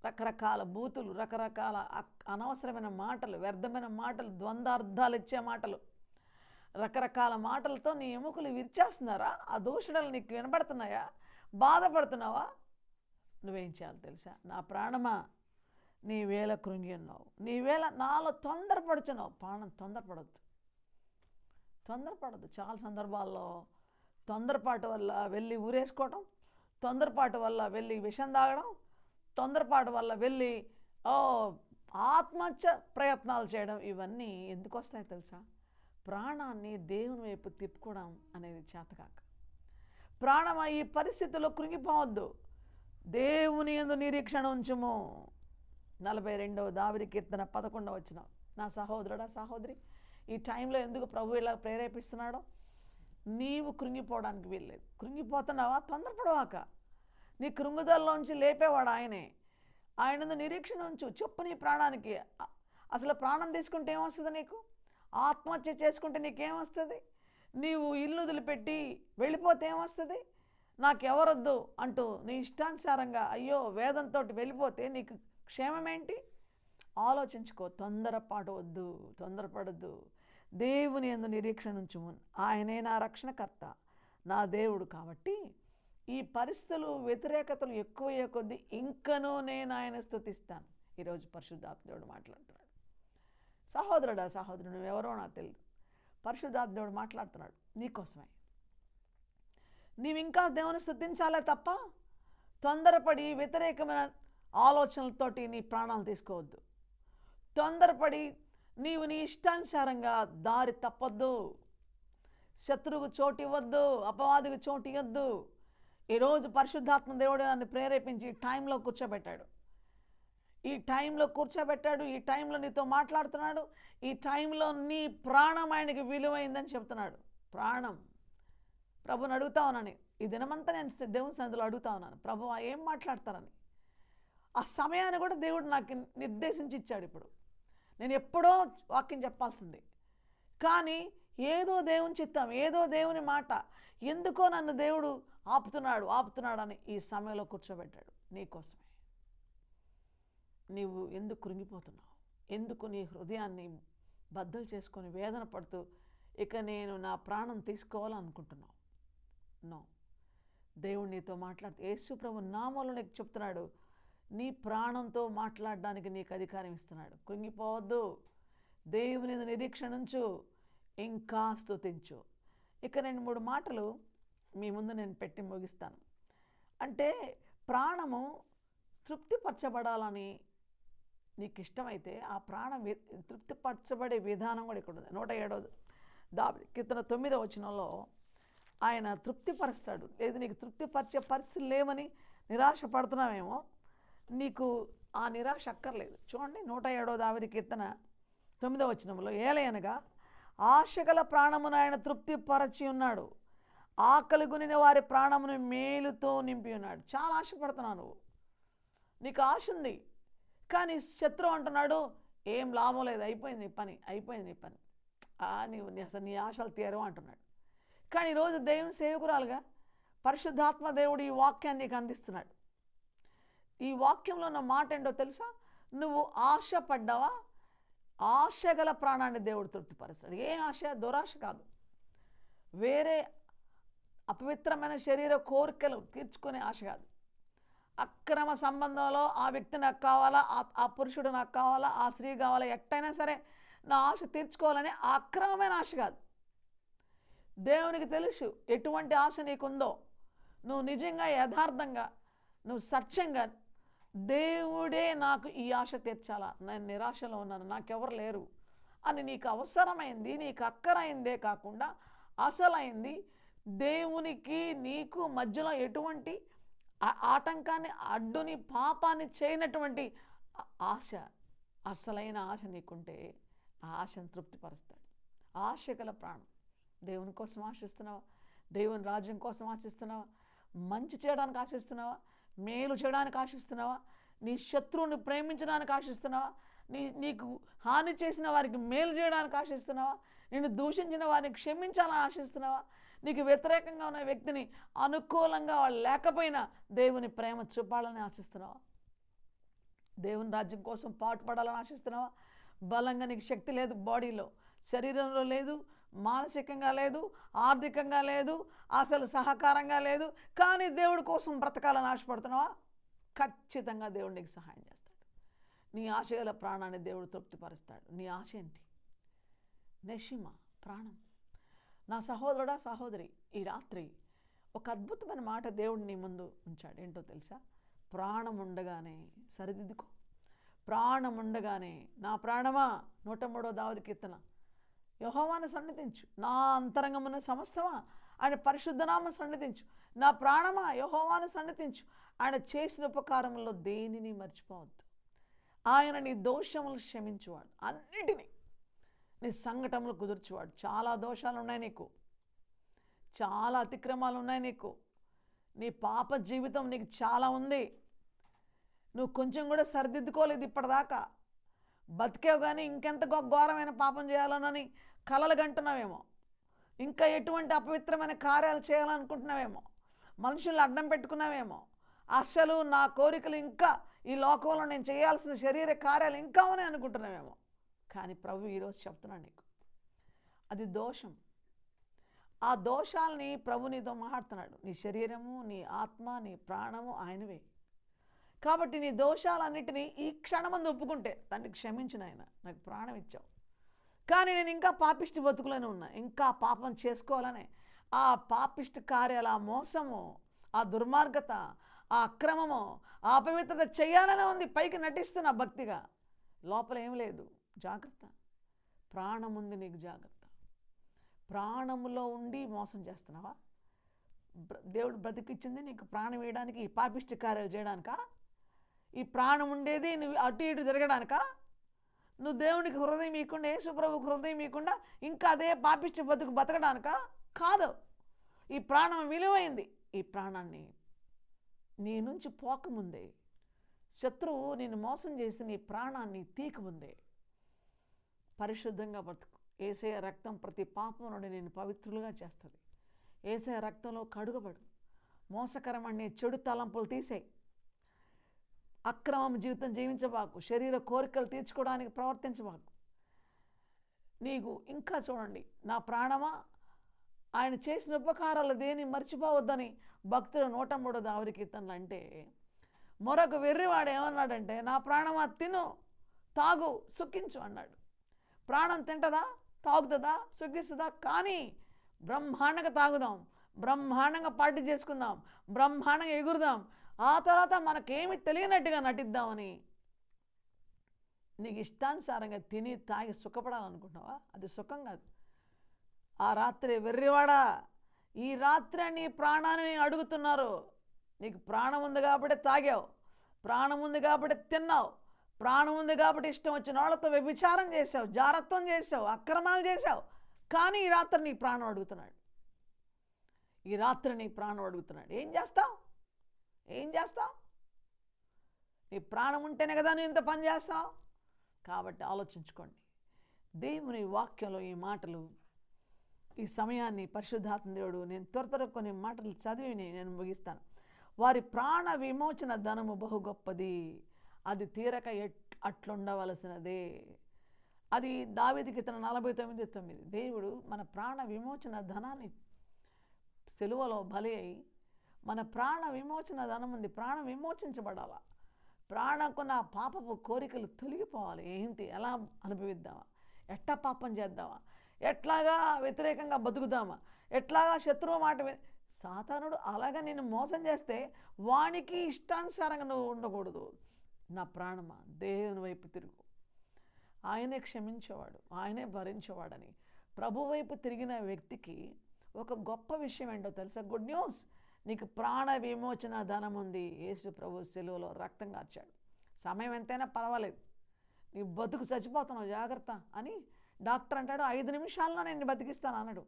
రకరకాల బూతులు, రకరకాల అనవసరమైన మాటలు, వ్యర్థమైన మాటలు, ద్వంద్వార్థాలు ఇచ్చే మాటలు, రకరకాల మాటలతో నీ ఎముకలు విరిచేస్తున్నారా? ఆ దూషణలు నీకు వినబడుతున్నాయా? బాధపడుతున్నావా? నువ్వేం చేయాలి తెలుసా? నా ప్రాణమా, నీవేళ కృంగి ఉన్నావు, నీవేళ నాలో తొందరపడుచున్నావు. ప్రాణం తొందరపడద్దు. చాలా సందర్భాల్లో తొందరపాటు వల్ల వెళ్ళి ఊరేసుకోవడం, తొందరపాటు వల్ల వెళ్ళి విషం తాగడం, తొందరపాటు వల్ల వెళ్ళి ఆత్మహత్య ప్రయత్నాలు చేయడం, ఇవన్నీ ఎందుకు వస్తాయి తెలుసా? ప్రాణాన్ని దేవుని వైపు తిప్పుకోవడం అనేది చేతకాక. ప్రాణం ఈ పరిస్థితుల్లో కృంగిపోవద్దు, దేవుని యందు నిరీక్షణ ఉంచుము. 42వ దావీదు కీర్తన 11వ వచనం. నా సహోదరుడా, సహోదరి, ఈ టైంలో ఎందుకు ప్రభు ఇలా ప్రేరేపిస్తున్నాడో, నీవు కృంగిపోవడానికి వీల్లేదు. కృంగిపోతున్నావా? తొందరపడవాక. నీ కృంగుదలలోంచి లేపేవాడు ఆయనే. ఆయన నిరీక్షణ ఉంచు. చెప్పు నీ ప్రాణానికి. అసలు ప్రాణం తీసుకుంటే ఏమొస్తుంది నీకు? ఆత్మహత్య చేసుకుంటే నీకేమొస్తుంది? నీవు ఇల్లు వదిలిపెట్టి వెళ్ళిపోతే ఏమొస్తుంది? నాకెవరొద్దు అంటూ నీ ఇష్టానుసారంగా అయ్యో వేదంతో వెళ్ళిపోతే నీకు క్షేమమేంటి? ఆలోచించుకో. తొందరపడొద్దు. దేవుని యందు నిరీక్షణ ఉంచుము, ఆయనే నా రక్షణకర్త, నా దేవుడు. కాబట్టి ఈ పరిస్థితులు, వ్యతిరేకతలు ఎక్కువయ్యే కొద్దీ ఇంకనూ నేను ఆయన స్తుతిస్తాను. ఈరోజు పరిశుద్ధాత్ముడు మాట్లాడుతున్నాడు. సహోదరుడా, సహోదరుడు, నువ్వెవరో నాకు తెలియదు, పరిశుద్ధాత్ముడు మాట్లాడుతున్నాడు నీకోసమే. నీవు ఇంకా దేవుని స్తుతించాలే తప్ప తొందరపడి వ్యతిరేకమైన ఆలోచనలతోటి నీ ప్రాణాలు తీసుకోవద్దు. తొందరపడి నీవు నీ ఇష్టానుసారంగా దారి తప్పొద్దు. శత్రువుకు చోటు ఇవ్వద్దు, అపవాదికి చోటు ఇవ్వద్దు. ఈరోజు పరిశుద్ధాత్మ దేవుడు నన్ను ప్రేరేపించి ఈ టైంలో కూర్చోబెట్టాడు. ఈ టైంలో నీతో మాట్లాడుతున్నాడు. ఈ టైంలో నీ ప్రాణం ఆయనకి విలువైందని చెప్తున్నాడు. ప్రాణం ప్రభుని అడుగుతా ఉన్నాను. ఈ దినమంతా నేను దేవుని సన్నిధిలో అడుగుతా ఉన్నాను, ప్రభు ఏం మాట్లాడతారని. ఆ సమయాన్ని కూడా దేవుడు నాకు నిర్దేశించి ఇచ్చాడు. ఇప్పుడు నేను ఎప్పుడో వాక్యం చెప్పాల్సింది, కానీ ఏదో దేవుని చిత్తం, ఏదో దేవుని మాట, ఎందుకో నన్ను దేవుడు ఆపుతున్నాడని ఈ సమయంలో కూర్చోబెట్టాడు నీకోసమే. నీవు ఎందుకు కృంగిపోతున్నావు? ఎందుకు నీ హృదయాన్ని బద్దలు చేసుకొని వేదన పడుతూ ఇక నేను నా ప్రాణం తీసుకోవాలనుకుంటున్నావు? నో. దేవుడు నీతో మాట్లాడుతూ యేసు ప్రభు నామములో నీకు చెప్తున్నాడు, నీ ప్రాణంతో మాట్లాడడానికి నీకు అధికారం ఇస్తున్నాడు. కృంగిపోవద్దు. దేవుని నిరీక్షణ ఉంచు, ఇంకా స్తుతించు. ఇక 2-3 మాటలు మీ ముందు నేను పెట్టి ముగిస్తాను. అంటే ప్రాణము తృప్తిపరచబడాలని నీకు ఇష్టమైతే ఆ ప్రాణం తృప్తిపరచబడే విధానం కూడా ఇక్కడ ఉంది. 107వ కీర్తన 9వ వచనంలో ఆయన తృప్తిపరుస్తాడు. లేదు నీకు తృప్తిపరిచే పరిస్థితులు లేవని నిరాశ పడుతున్నావేమో, నీకు ఆ నిరాశ అక్కర్లేదు. చూడండి, 107వ దావీదు కీర్తన 9వ వచనంలో, ఏలయనగా ఆశగల ప్రాణమును ఆయన తృప్తిపరచి ఉన్నాడు, ఆకలి కొనిన వారి ప్రాణమును మేలుతో నింపి ఉన్నాడు. చాలా ఆశపడుతున్నావు నువ్వు, నీకు ఆశ ఉంది, కానీ శత్రువు అంటున్నాడు ఏం లాభం లేదు, అయిపోయింది నీ పని, అయిపోయింది నీ పని, అసలు నీ ఆశలు తీరవు అంటున్నాడు. కానీ ఈరోజు దేవుని సేవకురాలుగా పరిశుద్ధాత్మ దేవుడు ఈ వాక్యాన్ని నీకు అందిస్తున్నాడు. ఈ వాక్యంలో ఉన్న మాట ఏంటో తెలుసా? నువ్వు ఆశపడ్డావా? ఆశ గల ప్రాణాన్ని దేవుడు తృప్తిపరుస్తాడు. ఏ ఆశ? దురాశ కాదు, వేరే అపవిత్రమైన శరీర కోరికలు తీర్చుకునే ఆశ కాదు. అక్రమ సంబంధంలో ఆ వ్యక్తి నాకు కావాలా, ఆ పురుషుడు నాకు కావాలా, ఆ స్త్రీ కావాలా, ఎట్టయినా సరే నా ఆశ తీర్చుకోవాలని ఆ అక్రమమైన ఆశ కాదు. దేవునికి తెలుసు ఎటువంటి ఆశ నీకుందో. నువ్వు నిజంగా యథార్థంగా నువ్వు సత్యంగా దేవుడే నాకు ఈ ఆశ తీర్చాలా, నేను నిరాశలో ఉన్నాను, నాకెవరు లేరు అని నీకు అవసరమైంది, నీకు అక్కరైందే కాకుండా అసలైంది దేవునికి నీకు మధ్యలో ఎటువంటి ఆటంకాన్ని అడ్డుని పాపాన్ని చేయనటువంటి ఆశ, అసలైన ఆశ నీకుంటే ఆ ఆశను తృప్తిపరుస్తాడు. ఆశ గల ప్రాణం. దేవుని కోసం ఆశిస్తున్నావా? దేవుని రాజ్యం కోసం ఆశిస్తున్నావా? మంచి చేయడానికి ఆశిస్తున్నావా? మేలు చేయడానికి ఆశిస్తున్నావా? నీ శత్రువుని ప్రేమించడానికి ఆశిస్తున్నావా? నీకు హాని చేసిన వారికి మేలు చేయడానికి ఆశిస్తున్నావా? నిన్ను దూషించిన వారిని క్షమించాలని ఆశిస్తున్నావా? నీకు వ్యతిరేకంగా ఉన్న వ్యక్తిని అనుకూలంగా వాళ్ళు లేకపోయినా దేవుని ప్రేమ చూపాలని ఆశిస్తున్నావా? దేవుని రాజ్యం కోసం పాటుపడాలని ఆశిస్తున్నావా? బలంగా నీకు శక్తి లేదు, బాడీలో, శరీరంలో లేదు, మానసికంగా లేదు, ఆర్థికంగా లేదు, అసలు సహకారంగా లేదు, కానీ దేవుడి కోసం బ్రతకాలని ఆశపడుతున్నావా? ఖచ్చితంగా దేవుడు నీకు సహాయం చేస్తాడు. నీ ఆశగల ప్రాణాన్ని దేవుడు తృప్తిపరుస్తాడు. నీ ఆశ ఏంటి? నెషిమ, ప్రాణం. నా సహోదరుడా, సహోదరి, ఈ రాత్రి ఒక అద్భుతమైన మాట దేవుడు నీ ముందు ఉంచాడు. ఏంటో తెలుసా? ప్రాణం ఉండగానే సరిదిద్దుకో. ప్రాణం ఉండగానే నా ప్రాణమా, 103వ దావీదు కీర్తన, యెహోవాను సన్నిధించు, నా అంతరంగమున సమస్తమా ఆయన పరిశుద్ధనామ సన్నిధించు. నా ప్రాణమా యెహోవాను సన్నిధించు, ఆయన చేసిన ఉపకారములో దేనిని మర్చిపోవద్దు. ఆయన నీ దోషములు క్షమించువాడు, అన్నిటినీ నీ సంఘటనలు కుదుర్చువాడు. చాలా దోషాలు ఉన్నాయి నీకు, చాలా అతిక్రమాలు ఉన్నాయి నీకు, నీ పాప జీవితం నీకు చాలా ఉంది. నువ్వు కొంచెం కూడా సరిదిద్దుకోలేదు ఇప్పటిదాకా. బతికేవు కానీ ఇంకెంత ఘోరమైన పాపం చేయాలోనని కలలు కంటున్నావేమో, ఇంకా ఎటువంటి అపవిత్రమైన కార్యాలు చేయాలనుకుంటున్నావేమో, మనుషుల్ని అడ్డం పెట్టుకున్నావేమో, అసలు నా కోరికలు ఇంకా ఈ లోకంలో నేను చేయాల్సిన శరీర కార్యాలు ఇంకా ఉన్నాయి అనుకుంటున్నావేమో. కానీ ప్రభు ఈరోజు చెప్తున్నాడు నీకు, అది దోషం. ఆ దోషాలని ప్రభు నీతో మాట్లాడుతున్నాడు. నీ శరీరము, నీ ఆత్మ, నీ ప్రాణము ఆయనవే. కాబట్టి నీ దోషాలన్నిటినీ ఈ క్షణమందు ఒప్పుకుంటే, తండ్రి క్షమించిన ఆయన, నాకు ప్రాణం ఇచ్చావు, కానీ నేను ఇంకా పాపిష్టి బతుకులోనే ఉన్నా, ఇంకా పాపం చేసుకోవాలనే ఆ పాపిష్టి కార్యాలు, ఆ మోసము, ఆ దుర్మార్గత, ఆ అక్రమము, ఆ అపవిత్రత చేయాలనే ఉంది. పైకి నటిస్తున్నా భక్తిగా, లోపల ఏం లేదు. జాగ్రత్త, ప్రాణం ఉంది నీకు, జాగ్రత్త. ప్రాణములో ఉండి మోసం చేస్తున్నావా? దేవుడు బ్రతికిచ్చింది నీకు ప్రాణం వేయడానికి, ఈ పాపిష్టి కార్యాలు చేయడానికా? ఈ ప్రాణం ఉండేది నువ్వు అటు ఇటు తిరగడానికా? నువ్వు దేవునికి హృదయం ఇవ్వకుండా, యేసుప్రభుకి హృదయం ఇవ్వకుండా ఇంకా అదే పాపిష్టి బతకడానికా? కాదు. ఈ ప్రాణం విలువైంది. ఈ ప్రాణాన్ని నీ నుంచి పోకముందే, శత్రువు నిన్ను మోసం చేసి నీ ప్రాణాన్ని తీకముందే పరిశుద్ధంగా బ్రతుకు. యేసయ్య రక్తం ప్రతి పాపం నుండి నేను పవిత్రులుగా చేస్తుంది. యేసయ్య రక్తంలో కడుగబడు. మోసకరమనే చెడు తలంపులు తీసేయి. అక్రమం జీవితం జీవించబాకు. శరీర కోరికలు తీర్చుకోవడానికి ప్రవర్తించబాకు. నీకు ఇంకా చూడండి, నా ప్రాణమా ఆయన చేసిన ఉపకారాలు దేని మర్చిపోవద్దని భక్తుడు 103వ దావీదు కీర్తనలు అంటే, మరొక వెర్రివాడు ఏమన్నాడంటే, నా ప్రాణమా తిను, తాగు, సుఖించు అన్నాడు. ప్రాణం తింటదా, తాగుతుందా, సుఖిస్తుందా? కానీ బ్రహ్మాండంగా తాగుదాం, బ్రహ్మాండంగా పార్టీ చేసుకుందాం, బ్రహ్మాండంగా ఎగురుదాం, ఆ తర్వాత మనకేమి తెలియనట్టుగా నటిద్దామని నీకు ఇష్టానుసారంగా తిని తాగి సుఖపడాలనుకుంటున్నావా? అది సుఖం కాదు. ఆ రాత్రి వెర్రివాడా, ఈ రాత్రి నీ ప్రాణాన్ని అడుగుతున్నారు. నీకు ప్రాణం ఉంది కాబట్టి తాగావు, ప్రాణం ఉంది కాబట్టి తిన్నావు, ప్రాణం ఉంది కాబట్టి ఇష్టం వచ్చిన వాళ్ళతో వ్యభిచారం చేసావు, జారత్వం చేసావు, అక్రమాలు చేసావు. కానీ ఈ రాత్రి నీ ప్రాణం అడుగుతున్నాడు. ఈ రాత్రి నీ ప్రాణం అడుగుతున్నాడు. ఏం చేస్తావు? ఏం చేస్తావు? నీ ప్రాణం ఉంటేనే కదా నువ్వు ఇంత పని చేస్తున్నావు. కాబట్టి ఆలోచించుకోండి. దేవుని వాక్యంలో ఈ మాటలు, ఈ సమయాన్ని పరిశుద్ధాత్మ దేవుడు, నేను త్వర కొన్ని మాటలు చదివి నేను ముగిస్తాను. వారి ప్రాణ విమోచన ధనము బహు గొప్పది, అది తీరక అట్లుండవలసినదే. అది దావీదు కీర్తన 49:9. దేవుడు మన ప్రాణ విమోచన ధనాన్ని సిలువలో బలి అయి మన ప్రాణ విమోచన ధనం ఉంది. ప్రాణం విమోచించబడాల. ప్రాణకున్న పాపపు కోరికలు తొలగిపోవాలి. ఏంటి, ఎలా అనుభవిద్దామా, ఎట్టా పాపం చేద్దామా, ఎట్లాగా వ్యతిరేకంగా బతుకుదామా, ఎట్లాగా శత్రువు మాట సాతానుడు అలాగా నిన్ను మోసం చేస్తే వానికి ఇష్టానుసారంగా నువ్వు ఉండకూడదు. నా ప్రాణమా, దేవుని వైపు తిరుగు. ఆయనే క్షమించేవాడు, ఆయనే భరించేవాడని ప్రభు వైపు తిరిగిన వ్యక్తికి ఒక గొప్ప విషయం ఏంటో తెలుసా? Good news. నీకు ప్రాణ విమోచన ధనం ఉంది. యేసు ప్రభు సిలువలో రక్తం కార్చాడు. సమయం ఎంతైనా పర్వాలేదు, నీ బతుకు చచ్చిపోతున్నావు జాగ్రత్త అని డాక్టర్ అంటాడు. 5 నిమిషాల్లో నేను బతికిస్తాను అన్నాడు.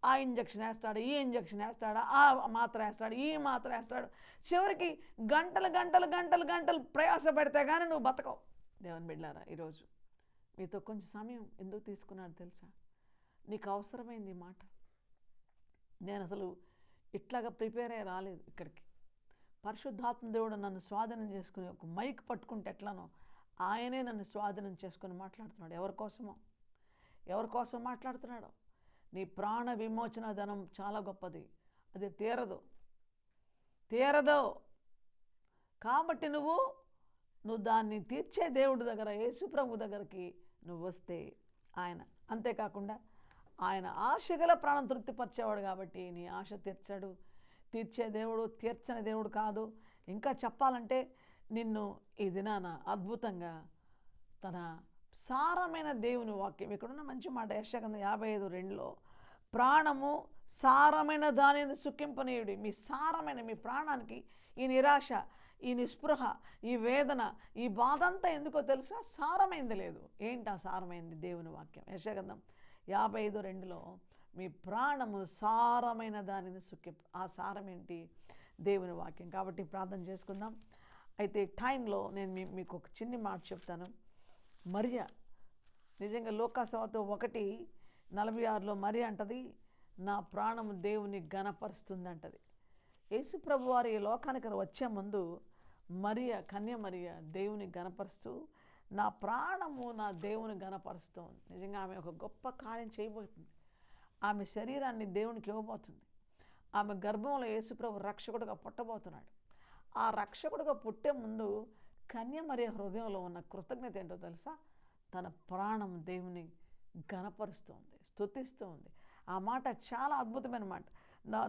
ఆ ఇంజక్షన్ వేస్తాడు, ఈ ఇంజక్షన్ వేస్తాడు, ఆ మాత్ర వేస్తాడు, ఈ మాత్ర వేస్తాడు. చివరికి గంటలు గంటలు గంటలు గంటలు ప్రయాస పెడితే కానీ నువ్వు బతకవు. దేవుని బిడ్డలారా, ఈరోజు మీతో కొంచెం సమయం ఎందుకు తీసుకున్నాడు తెలుసా? నీకు అవసరమైంది ఈ మాట. నేను అసలు ఇట్లాగా ప్రిపేర్ అయ్యి రాలేదు ఇక్కడికి. పరిశుద్ధాత్మ దేవుడు నన్ను స్వాధీనం చేసుకుని ఒక మైక్ పట్టుకుంటే ఎట్లానో ఆయనే నన్ను స్వాధీనం చేసుకుని మాట్లాడుతున్నాడు. ఎవరి కోసం మాట్లాడుతున్నాడో? నీ ప్రాణ విమోచన ధనం చాలా గొప్పది, అది తీరదు. కాబట్టి నువ్వు దాన్ని తీర్చే దేవుడి దగ్గర, యేసు ప్రభు దగ్గరికి నువ్వు వస్తే ఆయన, అంతేకాకుండా ఆయన ఆశగల ప్రాణం తృప్తిపరిచేవాడు. కాబట్టి నీ ఆశ తీర్చే దేవుడు, తీర్చని దేవుడు కాదు. ఇంకా చెప్పాలంటే నిన్ను ఈ దినాన అద్భుతంగా తన సారమైన దేవుని వాక్యం, ఇక్కడున్న మంచి మాట, యెషయా 55:2 ప్రాణము సారమైన దానిని సుఖింపనీయుడి. మీ సారమైన మీ ప్రాణానికి ఈ నిరాశ, ఈ నిస్పృహ, ఈ వేదన, ఈ బాధ అంతా ఎందుకో తెలుసా? సారమైంది లేదు. ఏంటి ఆ సారమైంది? దేవుని వాక్యం. యెషయా 55:2 మీ ప్రాణము సారమైన దానిని ఆ సారం ఏంటి? దేవుని వాక్యం. కాబట్టి ప్రార్థన చేసుకుందాం. అయితే టైంలో నేను మీకు ఒక చిన్ని మాట చెప్తాను. మరియ నిజంగా లోకాసువార్త 1:46 మరియ అంటది, నా ప్రాణము దేవుని ఘనపరుస్తుంది అంటది. యేసు ప్రభు వారు ఈ లోకానికి వచ్చే ముందు కన్య మరియ దేవుని ఘనపరుస్తూ, నా ప్రాణము నా దేవుని ఘనపరుస్తుంది. నిజంగా ఆమె ఒక గొప్ప కార్యం చేయబోతుంది. ఆమె శరీరాన్ని దేవునికి ఇవ్వబోతుంది. ఆమె గర్భంలో యేసు ప్రభు రక్షకుడుగా పుట్టబోతున్నాడు. ఆ రక్షకుడుగా పుట్టే ముందు కన్య మరియ హృదయంలో ఉన్న కృతజ్ఞత ఏంటో తెలుసా? తన ప్రాణం దేవుని ఘనపరుస్తుంది, స్తుతిస్తుంది. ఆ మాట చాలా అద్భుతమైన మాట.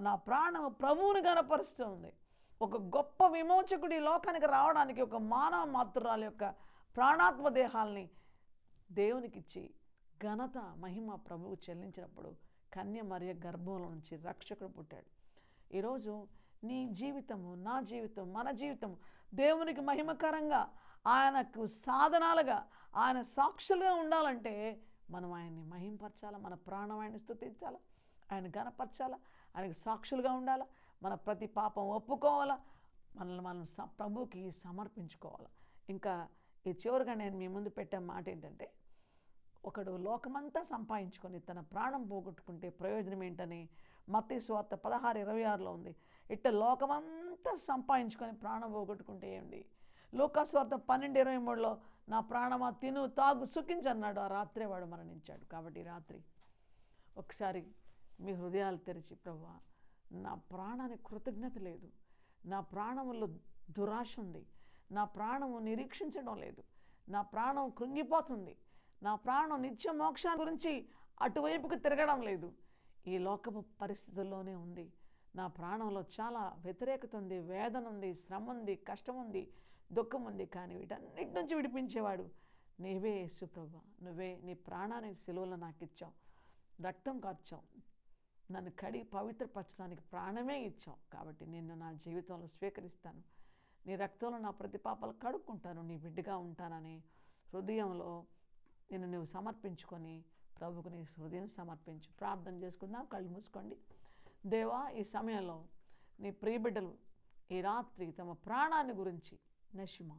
నా ప్రాణము ప్రభువుని ఘనపరుస్తుంది. ఒక గొప్ప విమోచకుడి లోకానికి రావడానికి ఒక మానవ మాతృరాల యొక్క ప్రాణాత్మ దేహాల్ని దేవునికిచ్చి ఘనత, మహిమ ప్రభువు చెల్లించినప్పుడు కన్య మరియ గర్భంలో నుంచి రక్షకుడు పుట్టాడు. ఈరోజు నీ జీవితము, నా జీవితం, మన జీవితం దేవునికి మహిమకరంగా, ఆయనకు సాధనాలుగా, ఆయన సాక్షులుగా ఉండాలంటే మనం ఆయన్ని మహింపరచాలా, మన ప్రాణం ఆయన్ని స్తుతించాలా, ఆయన ఘనపరచాలా, ఆయనకు సాక్షులుగా ఉండాలా, మన ప్రతి పాపం ఒప్పుకోవాలా, మనల్ని మనం ప్రభువుకి సమర్పించుకోవాలా. ఇంకా ఈ చివరిగా నేను మీ ముందు పెట్టే మాట ఏంటంటే, ఒకడు లోకమంతా సంపాదించుకొని తన ప్రాణం పోగొట్టుకుంటే ప్రయోజనం ఏంటని మత్తయి సువార్త 16:26 ఉంది. ఇట్ట లోకమంతా సంపాదించుకొని ప్రాణం పోగొట్టుకుంటే ఏంటి? లూకా సువార్త 12:23 నా ప్రాణమా తిను తాగు సుఖించన్నాడు. ఆ రాత్రే వాడు మరణించాడు. కాబట్టి రాత్రి ఒకసారి మీ హృదయాలు తెరిచి, ప్రభువా, నా ప్రాణానికి కృతజ్ఞత లేదు, నా ప్రాణంలో దురాశ ఉంది, నా ప్రాణము నిరీక్షించడం లేదు, నా ప్రాణం కృంగిపోతుంది, నా ప్రాణం నిత్య మోక్షాన్ని గురించి అటువైపుకు తిరగడం లేదు, ఈ లోకపు పరిస్థితుల్లోనే ఉంది, నా ప్రాణంలో చాలా వ్యతిరేకత ఉంది, వేదన ఉంది, శ్రమ ఉంది, కష్టం ఉంది, దుఃఖం ఉంది. కానీ వీటన్నిటి నుంచి విడిపించేవాడు నీవే యేసు ప్రభువా. నువ్వే నీ ప్రాణాన్ని సిలువలో నాకు ఇచ్చావు, రక్తం కార్చావు, నన్ను కడిగి పవిత్రపరచడానికి ప్రాణమే ఇచ్చావు. కాబట్టి నిన్ను నా జీవితంలో స్వీకరిస్తాను, నీ రక్తంలో నా ప్రతి పాపాలు కడుక్కుంటాను, నీ బిడ్డగా ఉంటానని హృదయంలో నిన్ను నువ్వు సమర్పించుకొని ప్రభువుకు నీ హృదయం సమర్పించు. ప్రార్థన చేసుకుందాం. కళ్ళు మూసుకోండి. దేవా, ఈ సమయంలో నీ ప్రియబిడ్డలు ఈ రాత్రి తమ ప్రాణాన్ని గురించి, నశిమ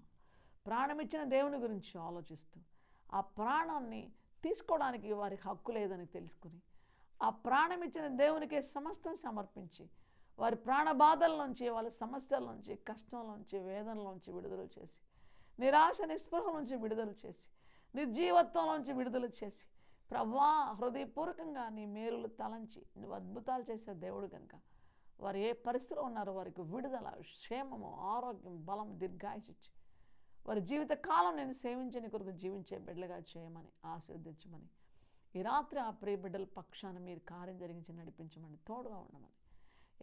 ప్రాణమిచ్చిన దేవుని గురించి ఆలోచిస్తూ ఆ ప్రాణాన్ని తీసుకోవడానికి వారికి హక్కు లేదని తెలుసుకుని ఆ ప్రాణం ఇచ్చిన దేవునికే సమస్తం సమర్పించి వారి ప్రాణ బాధల నుంచి, వాళ్ళ సమస్యల నుంచి, కష్టం నుంచి, వేదనల నుంచి విడుదల చేసి, నిరాశ నిస్పృహ నుంచి విడుదల చేసి, నిర్జీవత్వం నుంచి విడుదల చేసి, ప్రభువా హృదయపూర్వకంగా నీ మేలులు తలంచి నువ్వు అద్భుతాలు చేసే దేవుడు కనుక వారు ఏ పరిస్థితిలో ఉన్నారో వారికి విడుదల, క్షేమము, ఆరోగ్యం, బలం, దీర్ఘాయుష్ ఇచ్చి వారి జీవిత కాలం నేను సేవించని కొరకు జీవించే బిడ్డలుగా చేయమని ఆశీర్వదించమని ఈ రాత్రి ఆ ప్రియ బిడ్డల పక్షాన మీరు కార్యం జరిగించి నడిపించమని తోడుగా ఉండమని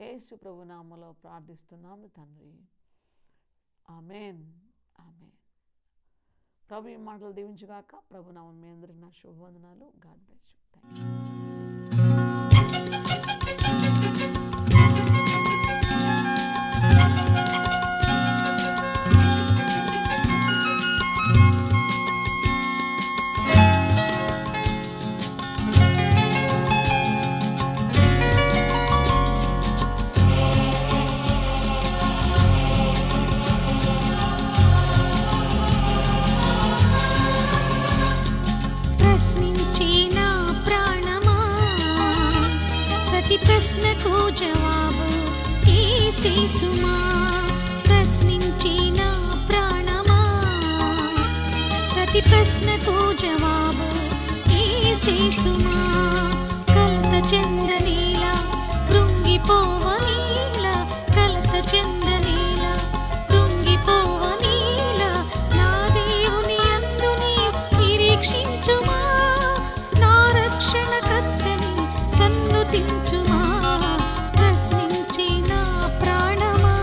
యేసు ప్రభు నామములో ప్రార్థిస్తున్నాము తండ్రి. ఆమేన్, ఆమేన్. ప్రభు ఈ మాటలు దీవించుగాక. ప్రభు నామం మీ అందరికీ నా శుభవందనాలు. God bless you. థాంక్యూ. ప్రశ్నకు జవాబు యేసుమా, ప్రశ్నించిన ప్రాణమా, ప్రతి ప్రశ్నకు జవాబు యేసుమా. కలత చెందనేలా, కృంగిపోవనేలా, కలత చెందనేలా, కృంగిపోవనేలా, నా దేవుని యందు నీవు నిరీక్షించుమా, నా రక్షణకర్తని సన్నుతించుమా, ప్రశ్నించిన ప్రాణమా.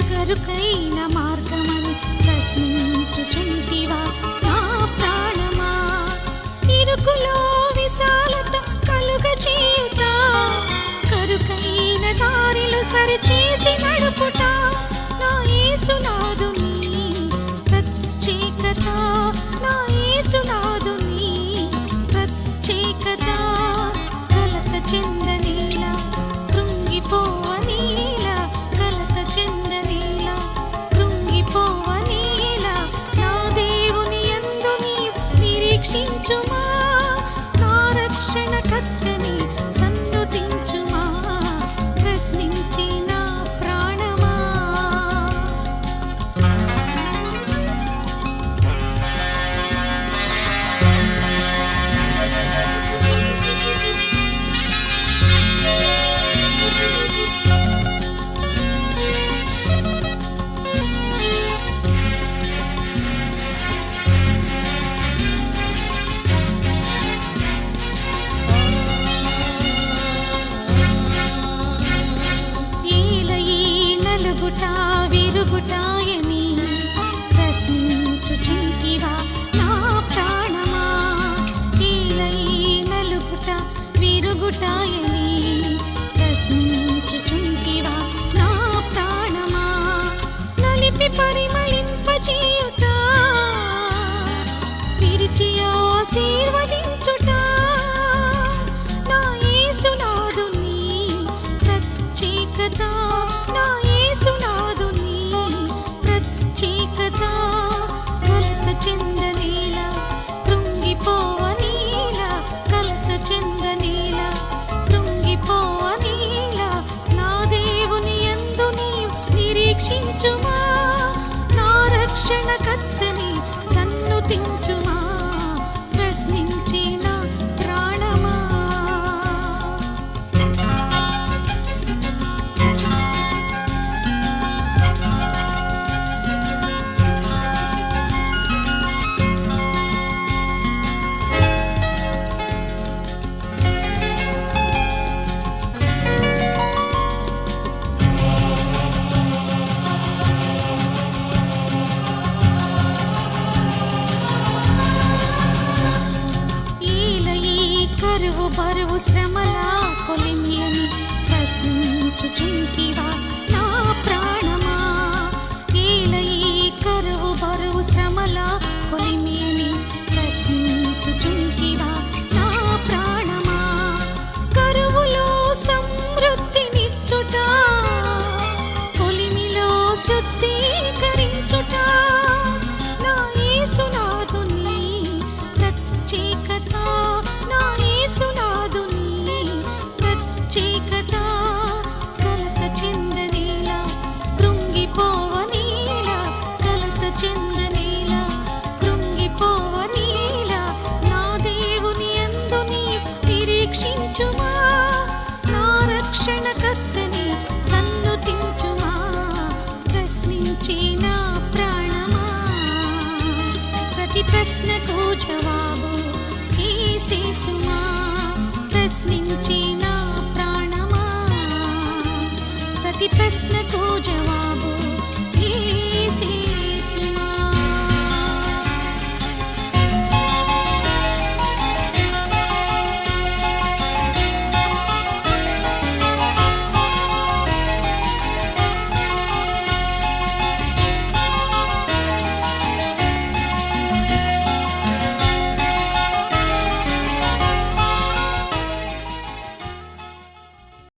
కరుకైన మార్గమని ప్రశ్నించుచుంటివా నా ప్రాణమా. ఇరుకులో విశాలత కలుగచేయుట, కరుకైన దారిలు సరిచేసి నడుపుట, నా యేసునాథుని ప్రత్యేకత, నా యేసునాథుని ప్రత్యేకత. కలత చెందనేలా, కృంగిపోవనేలా, కలత చెందనేలా, కృంగిపోవనేలా, నా దేవుని యందు నీవు నిరీక్షించుమా, నా రక్షణకర్తని సన్నుతించుమా, ప్రశ్నించిన ప్రాణమా. విరుగుటాయని ప్రశ్నించుచుంటివా నా ప్రాణమా. నలుగుట విరుగుటాయని ప్రశ్నించుచుంటివా నా ప్రాణమా. నలిపి పరిమళింపచేయుట, విరిచి ఆశీర్వదించుట, నా యేసునాథుని ప్రత్యేకత, నా యేసునాథుని ప్రత్యేకత. కలత చెందనేలా, కృంగిపోవనేలా, కలత చెందనేలా, కృంగిపోవనేలా, నా దేవుని యందు నీవు నిరీక్షించుమా, నా రక్షణకర్తని సన్నుతించుమా, ప్రశ్నించిన ప్రాణమా. ప్రశ్నించుచుంటివా నా ప్రాణమా? ఏల ఈ కరువు బరువు శ్రమల కొలిమేని ప్రశ్నించుచుంటివా నా ప్రాణమా? కరువులో సమృద్ధినిచ్చుట, కొలిమిలో శుద్ధీకరించుట నా యేసునాథుని ప్రత్యేకత, నా యేసునాథుని ప్రత్యేకత. కలత చెందనేలా కృంగిపోవనేలా, కలత చెందనేలా కృంగిపోవనేలా, నా దేవుని యందు నీవు నిరీక్షించుమా, నా రక్షణకర్తని సన్నుతించుమా. ప్రశ్నించే నా ప్రాణమా, ప్రతి ప్రశ్నకు జవాబు యేసుమా. ప్రశ్నించే నా ప్రాణమా, ప్రతి ప్రశ్నకు జవాబు